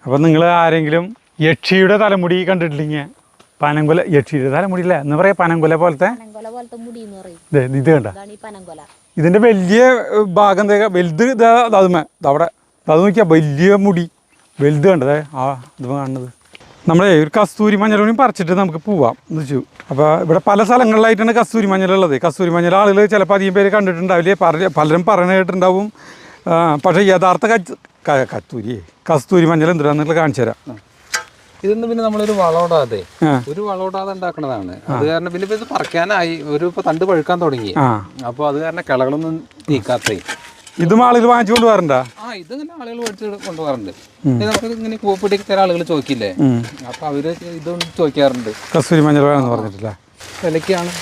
അപ്പോൾ നിങ്ങൾ ആരെങ്കിലും യക്ഷിയുടെ തലമുടി കണ്ടിട്ടില്ലെങ്കിൽ പനങ്കൊല, യക്ഷിയുടെ തലമുടിയില്ല എന്ന് പറയാം, പനങ്കൊല പോലത്തെ ഇത് കണ്ട. ഇതിൻ്റെ വലിയ ഭാഗം എന്താ വലുത് അതുമേ അവിടെ അത് നോക്കിയാൽ വലിയ മുടി വലുത് കണ്ടതേ. ഇത് കാണുന്നത് നമ്മളെ ഒരു കസ്തൂരി മഞ്ഞൾ കൂടി പറിച്ചിട്ട് നമുക്ക് പോവാം എന്ന് വെച്ചു. അപ്പോൾ ഇവിടെ പല സ്ഥലങ്ങളിലായിട്ടാണ് കസ്തൂരി മഞ്ഞളുള്ളത്. കസ്തൂരി മഞ്ഞൾ ആളുകൾ ചിലപ്പോൾ അധികം പേര് കണ്ടിട്ടുണ്ടാവില്ലേ, പലരും പറഞ്ഞു കേട്ടിട്ടുണ്ടാവും. പക്ഷേ യഥാർത്ഥ കസ്തൂരി മഞ്ഞൾ എന്തിനാന്നുള്ളത് കാണിച്ചു തരാം. ഇതൊന്നും പിന്നെ നമ്മളൊരു വളോടാതെ ഉണ്ടാക്കണതാണ്. അത് കാരണം പിന്നെ ഇത് പറിക്കാനായി ഇപ്പൊ തണ്ട് പഴുക്കാൻ തുടങ്ങി. അപ്പോൾ അത് കാരണം കിളകളൊന്നും നീക്കാത്തേ. ഇതും ആളുകൾ വാങ്ങിച്ചു കൊണ്ടുപോകാറുണ്ടോ? ഇതിങ്ങനെ ആളുകൾ മേടിച്ച് കൊണ്ടുപോകാറുണ്ട്. നമുക്ക് ഇങ്ങനെ കൂപ്പിട്ട് ചില ആളുകൾ ചോദിക്കില്ലേ, അപ്പൊ അവര് ഇതൊന്നും ചോദിക്കാറുണ്ട്. കസ്തൂരി മഞ്ഞൾ വേണമെന്ന് പറഞ്ഞിട്ടില്ല. വിലക്കാണ്.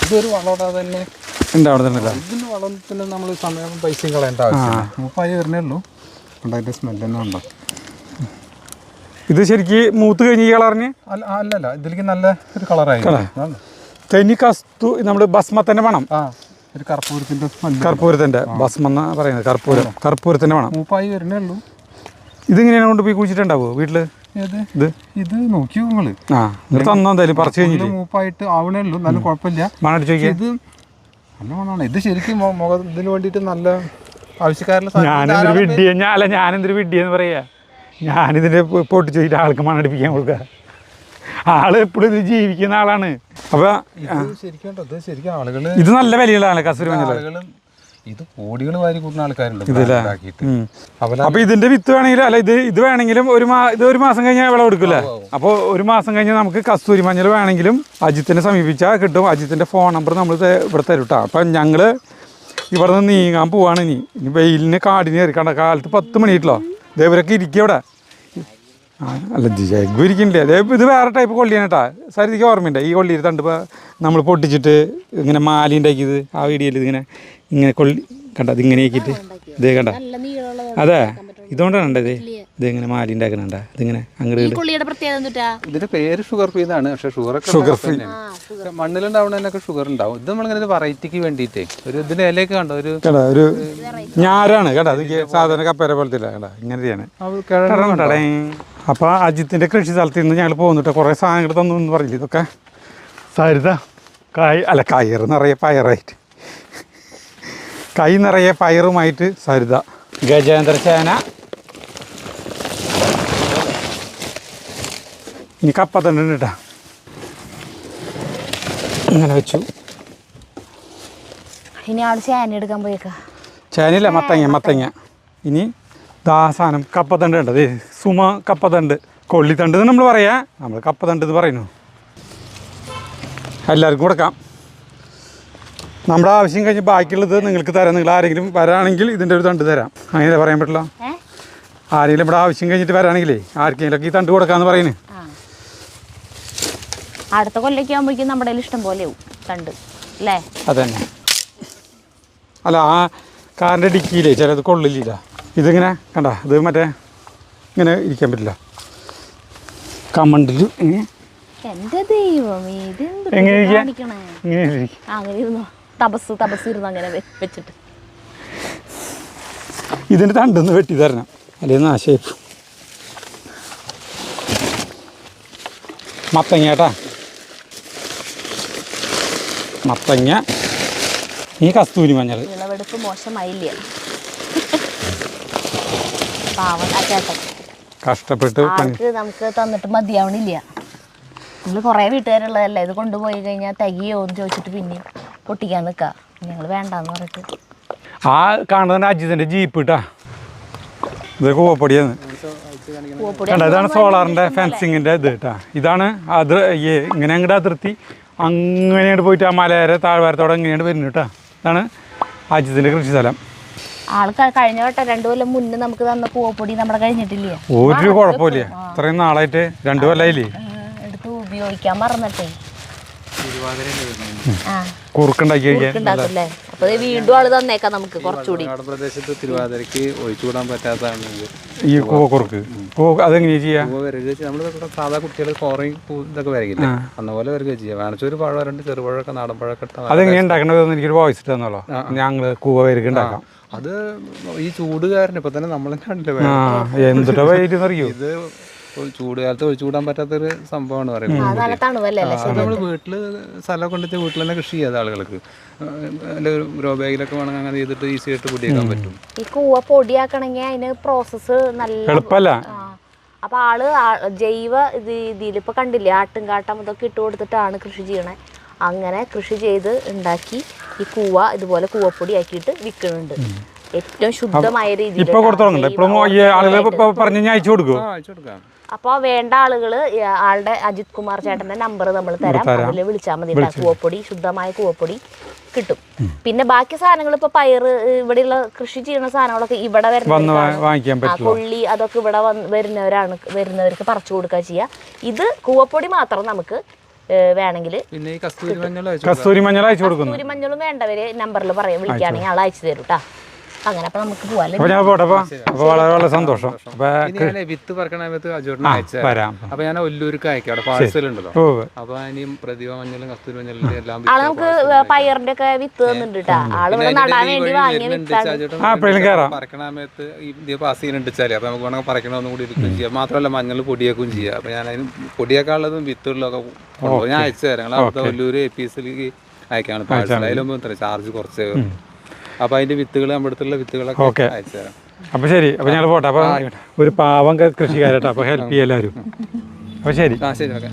ഇതൊരു വളോടാതെ തന്നെ ഉണ്ടാവുന്നില്ല. ഇതിന് വളത്തിന് നമ്മൾ സമയം പൈസയും കളയേണ്ട ആവശ്യമില്ല. മൂപ്പായി വരുന്നേ ഉള്ളൂ. അതിന്റെ സ്മെല്ല് തന്നെ ഉണ്ടോ? ഇത് ശരിക്ക് മൂത്ത് കഴിഞ്ഞ് ഈ കളറിന് അല്ലല്ല, ഇതിലേക്ക് നല്ല ഒരു കളറായി. തെന്നി നമ്മുടെ ഭസ്മത്തിന്റെ മണം. ഒരു കർപ്പൂരത്തിന്റെ ഭസ്മം എന്നാ പറയുന്നത്. കർപ്പൂരത്തിന്റെ മണം. മൂപ്പായി വരുന്നേ ഉള്ളൂ. ഇതിങ്ങനെയാണ് കൊണ്ട് പോയി കുഴിച്ചിട്ടുണ്ടാവോ വീട്ടില്? ഇത് നോക്കിയോ നിങ്ങള്? തന്നോ എന്തായാലും പറിച്ചു കഴിഞ്ഞിട്ട് മൂപ്പായിട്ട് ആവണേ ഉള്ളൂ. നല്ല കുഴപ്പമില്ല. മണടിച്ചു നോക്കിയാൽ ഇത് നല്ല മണമാണ്. ഇത് ശരിക്കും ഇതിന് വേണ്ടിയിട്ട് നല്ല ആവശ്യക്കാരുള്ള ഞാനെന്തൊരു വിഡ്ഢിയെന്ന് പറയാ. ഞാനിതിന്റെ പൊട്ടിച്ചു വെച്ചിട്ട് ആൾക്ക് മണടിപ്പിക്കാൻ കൊടുക്കുക. ആള് എപ്പോഴും ഇത് ജീവിക്കുന്ന ആളാണ്. അപ്പൊ ശരിക്കും ആളുകള് ഇത് നല്ല വിലയുള്ളതാണ് കസ്തൂരി മഞ്ഞൾ. ഇത് കോടികൾ വാരി കൂട്ടുന്ന ആൾക്കാരുണ്ട്. അപ്പൊ ഇതിന്റെ വിത്ത് വേണമെങ്കിലും അല്ല ഇത് വേണമെങ്കിലും ഇത് ഒരു മാസം കഴിഞ്ഞാൽ വിളവ് എടുക്കില്ല. അപ്പോൾ ഒരു മാസം കഴിഞ്ഞാൽ നമുക്ക് കസ്തൂരി മഞ്ഞൾ വേണമെങ്കിലും അജിത്തിനെ സമീപിച്ചാൽ കിട്ടും. അജിത്തിന്റെ ഫോൺ നമ്പർ നമ്മൾ ഇവിടെ തരും കേട്ടോ. അപ്പം ഞങ്ങള് ഇവിടെ നിന്ന് നീങ്ങാൻ പോവാണ്. ഇനി വെയിലിന് കാടിന് കയറി കണ്ട കാലത്ത് 10 മണിയിട്ടല്ലോ ദേവരൊക്കെ ഇരിക്കുക ഇവിടെ. അല്ല ജഗ്ഗു ഇരിക്കണില്ലേ? ഇത് വേറെ ടൈപ്പ് കൊള്ളിയാണ് കേട്ടോ. സരിതിക്ക് ഓർമ്മയുണ്ട് ഈ കൊള്ളിയിൽ തണ്ട് നമ്മൾ പൊട്ടിച്ചിട്ട് ഇങ്ങനെ മാല ഉണ്ടാക്കിയത്. ആ വീഡിയോയിൽ ഇങ്ങനെ കൊള്ളി കണ്ട ഇതിങ്ങനെ ആക്കിയിട്ട് ഇതേ കണ്ട. അതെ ഇതുകൊണ്ടാണ് ഇതിങ്ങനെ മാല ഉണ്ടാക്കണണ്ട. ഇതിങ്ങനെ അങ്ങോട്ട് ഇതിന്റെ പേര് ഷുഗർ ഫ്രീ എന്നാണ്. പക്ഷെ ഷുഗർ ഫ്രീ മണ്ണിലുണ്ടാവുന്നതിനൊക്കെ ഷുഗർ ഉണ്ടാവും. ഇത് നമ്മളിങ്ങനെ വെറൈറ്റിക്ക് വേണ്ടിയിട്ടേ ഒരു ഇതിന്റെ ഇലയൊക്കെ കണ്ടോ ഒരു ഞാരാണ് കേട്ടോ. അത് സാധാരണ കപ്പേര പോലത്തെ കേട്ടോ. ഇങ്ങനെയാണ്. അപ്പോൾ അജിത്തിന്റെ കൃഷി സ്ഥലത്ത് നിന്ന് ഞങ്ങൾ പോകുന്നിട്ട് കുറേ സാധനങ്ങൾ തന്നു എന്ന് പറഞ്ഞില്ല. ഇതൊക്കെ സരിത കയറ് നിറയെ പയറായിട്ട് കൈ നിറയെ പയറുമായിട്ട് സരിത ഗജേന്ദ്ര ചേന. ഇനി കപ്പ തന്നെ കേട്ടാ. ഇങ്ങനെ വെച്ചു. ഇനി ആൾ ചേന എടുക്കാൻ പോയേക്കാ. ചേനയില്ല മത്തങ്ങ. ഇനി സാധനം കപ്പത്തണ്ട് ഉണ്ട്. സുമ കപ്പത്തണ്ട്, കൊള്ളിത്തണ്ട് നമ്മൾ പറയാ. നമ്മൾ കപ്പത്തണ്ട് എന്ന് പറയുന്നു. എല്ലാവർക്കും കൊടുക്കാം. നമ്മുടെ ആവശ്യം കഴിഞ്ഞ് ബാക്കിയുള്ളത് നിങ്ങൾക്ക് തരാം. നിങ്ങൾ ആരെങ്കിലും വരാണെങ്കിൽ ഇതിൻ്റെ ഒരു തണ്ട് തരാം. അങ്ങനെ പറയാൻ പറ്റില്ല. ആരെങ്കിലും ഇവിടെ ആവശ്യം കഴിഞ്ഞിട്ട് വരാണെങ്കിലേ ആർക്കെങ്കിലും ഈ തണ്ട് കൊടുക്കാന്ന് പറയുന്നത്. അടുത്ത കൊല്ലൊക്കെ ആകുമ്പോഴേക്കും നമ്മുടെ ഇഷ്ടം പോലെ തണ്ട് അല്ലേ? അതന്നെ. അല്ല ആ കാറിൻ്റെ ഡിക്കിയിലേ ചിലത് കൊള്ളില്ല. ഇതിങ്ങനെ കണ്ട ഇത് മറ്റേ ഇങ്ങനെ ഇരിക്കാൻ പറ്റില്ല. കമണ്ടിൽ എൻ്റെ ദൈവമേ വെച്ചിട്ട് ഇതിൻ്റെ തണ്ടൊന്ന് വെട്ടി തരണം, അല്ലെങ്കിൽ നാശമായി. മത്തങ്ങ കേട്ടാ, മത്തങ്ങ. ഈ കസ്തൂരി മഞ്ഞൾ വിളവെടുപ്പ് മോശമായില്ല. കഷ്ടപ്പെട്ട് നമുക്ക് തന്നിട്ട് മതിയാവണില്ല. നമ്മൾ കുറേ വീട്ടുകാരുള്ളതല്ലേ, ഇത് കൊണ്ടുപോയി കഴിഞ്ഞാൽ തികയോ എന്ന് ചോദിച്ചിട്ട് പിന്നെയും പൊട്ടിക്കാൻ നിൽക്കുക. ഞങ്ങൾ വേണ്ടാന്ന് പറഞ്ഞിട്ട് ആ കാണുന്ന അജിത്തിൻ്റെ ജീപ്പ് കേട്ടാ, ഇത് കൂവപ്പൊടിയാണ്. കണ്ട ഇതാണ് സോളാറിൻ്റെ ഫെൻസിങ്ങിൻ്റെ ഇത് കേട്ടാ. ഇതാണ് ഇങ്ങനെ അങ്ങോട്ട് അതിർത്തി അങ്ങനെയായിട്ട് പോയിട്ട് ആ മലയുടെ താഴ്വാരത്തോടെ ഇങ്ങനെയാണ് വരുന്നത് കേട്ടാ. ഇതാണ് അജിത്തിൻ്റെ കൃഷി സ്ഥലം. ആൾക്ക് കഴിഞ്ഞ വട്ടം 2 കൊല്ലം മുന്നേ നമുക്ക് തന്ന പൂവപ്പൊടി നമ്മുടെ കഴിഞ്ഞിട്ടില്ലേ, ഒരു കുഴപ്പമില്ല. ഇത്രയും നാളായിട്ട് 2 കൊല്ലമായില്ലേ എടുത്ത് ഉപയോഗിക്കാൻ മറന്നിട്ടേ കുറുക്കുണ്ടാക്കി കഴിക്കാൻ. ഉണ്ടാക്കല്ലേ. അപ്പൊ വീണ്ടും ആള് തന്നേക്കാം നമുക്ക് കുറച്ചുകൂടി. പ്രദേശത്ത് തിരുവാതിരക്ക് ഒഴിച്ചുകൂടാൻ പറ്റാത്തതാണ് ഈ കുറുക്ക്. അതെങ്ങനെയാ ചെയ്യാ? നമ്മൾ സാധാ കുട്ടികൾ കോറയും ഇതൊക്കെ വരകില്ല, അന്നപോലെ വരക ചെയ്യാം. വേണിച്ചൊരു പഴം 2 ചെറുപഴമൊക്കെ നാടൻ പഴമൊക്കെ ഇട്ടാൽ അതെങ്ങനെ ഉണ്ടാക്കണതെന്ന് എനിക്കൊരു വോയിസ് ഇട്ടെന്നുള്ളൂ. ഞങ്ങള് കൂവ വരക്ക് ഉണ്ടാക്കാം. അത് ഈ ചൂട് കാരണം ഇപ്പൊ തന്നെ നമ്മളെ കണ്ടില്ല, എന്തിട്ടാ വൈകിട്ട് അറിയോ, ഇത് ചൂട് കാലത്ത് ഒഴിച്ചുകൂടാൻ പറ്റാത്തൊരു സംഭവമാണ് പറയുന്നത്. അത് നമ്മൾ വീട്ടില് സ്ഥലം കൊണ്ടിട്ട് വീട്ടിൽ തന്നെ കൃഷി ചെയ്യാതെ ആളുകൾക്ക് ഗ്രോ ബാഗിലൊക്കെ വേണമെങ്കിൽ അങ്ങനെ ചെയ്തിട്ട് ഈസി ആയിട്ട് പൊടിയാക്കാൻ പറ്റും. ഈ കൂവ പൊടിയാക്കണമെങ്കിൽ അതിന് പ്രോസസ്സ് നല്ല എളുപ്പമല്ല. അപ്പൊ ആള് ജൈവ ഇതിലിപ്പോ കണ്ടില്ലേ ആട്ടുംകാട്ടം ഇതൊക്കെ ഇട്ട് കൊടുത്തിട്ടാണ് കൃഷി ചെയ്യണേ. അങ്ങനെ കൃഷി ചെയ്ത് ഉണ്ടാക്കി ഈ കൂവ ഇതുപോലെ കൂവപ്പൊടി ആക്കിയിട്ട് വിൽക്കുന്നുണ്ട്. ഏറ്റവും ശുദ്ധമായ രീതിയിൽ. അപ്പൊ വേണ്ട ആളുകള് ആളുടെ അജിത് കുമാർ ചേട്ടന്റെ നമ്പർ നമ്മൾ തരാം, അതിൽ വിളിച്ചാൽ മതി. കൂവപ്പൊടി, ശുദ്ധമായ കൂവപ്പൊടി കിട്ടും. പിന്നെ ബാക്കി സാധനങ്ങൾ ഇപ്പൊ പയറ് ഇവിടെയുള്ള കൃഷി ചെയ്യുന്ന സാധനങ്ങളൊക്കെ ഇവിടെ വരുന്ന കൊള്ളി അതൊക്കെ ഇവിടെ വരുന്നവർക്ക് പറിച്ചു കൊടുക്കുക ചെയ്യാം. ഇത് കൂവപ്പൊടി മാത്രം നമുക്ക് വേണമെങ്കിൽ കസ്തൂരി മഞ്ഞൾ അയച്ചു കൊടുക്കുന്നു. കസ്തൂരി മഞ്ഞളും വേണ്ടവര് നമ്പറിൽ പറയാം, വിളിക്കുകയാണെങ്കിൽ ആൾ അയച്ചു തരും കേട്ടാ. അങ്ങനെ അപ്പൊ നമുക്ക് പോവാല്ലേ. വളരെ വളരെ സന്തോഷം. വിത്ത് പറക്കണ അപ്പൊ ഞാൻ ഒല്ലൂർക്ക് അയക്കാം, അവിടെ പാഴ്സൽ ഉണ്ടല്ലോ. അപ്പൊ ഇനിയും പ്രതിഭ മഞ്ഞളും കസ്തൂരി മഞ്ഞളും എല്ലാം നമുക്ക് പയറിന്റെ ഒക്കെ വിത്ത് തന്നിട്ടുണ്ട് കേട്ടാ. ആള് നടാൻ വേണ്ടി വാങ്ങിയ വിത്താണ്. പറക്കണ സമയത്ത് ഈ പാസ് ചെയ്യുന്നുണ്ടാല് അപ്പൊ നമുക്ക് വേണമെങ്കിൽ പറക്കണമെന്നും കൂടി ഇരിക്കും ചെയ്യാം. മാത്രമല്ല മഞ്ഞൾ പൊടിയാക്കും ചെയ്യാം. അപ്പൊ ഞാൻ അതിന് പൊടിയാക്കാനുള്ളതും വിത്തുകളിലൊക്കെ ഞാൻ അയച്ചു തരാം. ഞങ്ങൾ അവിടുത്തെ ഒല്ലൂര് APSലേക്ക് അയക്കാണ് പാഴ്സൽ. അതിലൊന്നും ചാർജ് കുറച്ച്. അപ്പൊ അതിന്റെ വിത്തുകൾ നമ്മുടെ അടുത്തുള്ള വിത്തുകളൊക്കെ അയച്ചു തരാം. അപ്പൊ ശരി. അപ്പൊ ഞങ്ങൾ പോട്ടെ. അപ്പൊ ഒരു പാവം കൃഷിക്കാരട്ടോ. അപ്പൊ ഹെൽപ്പ് ചെയ്യാം എല്ലാവരും. അപ്പൊ ശരി. ശരി. ഓക്കെ.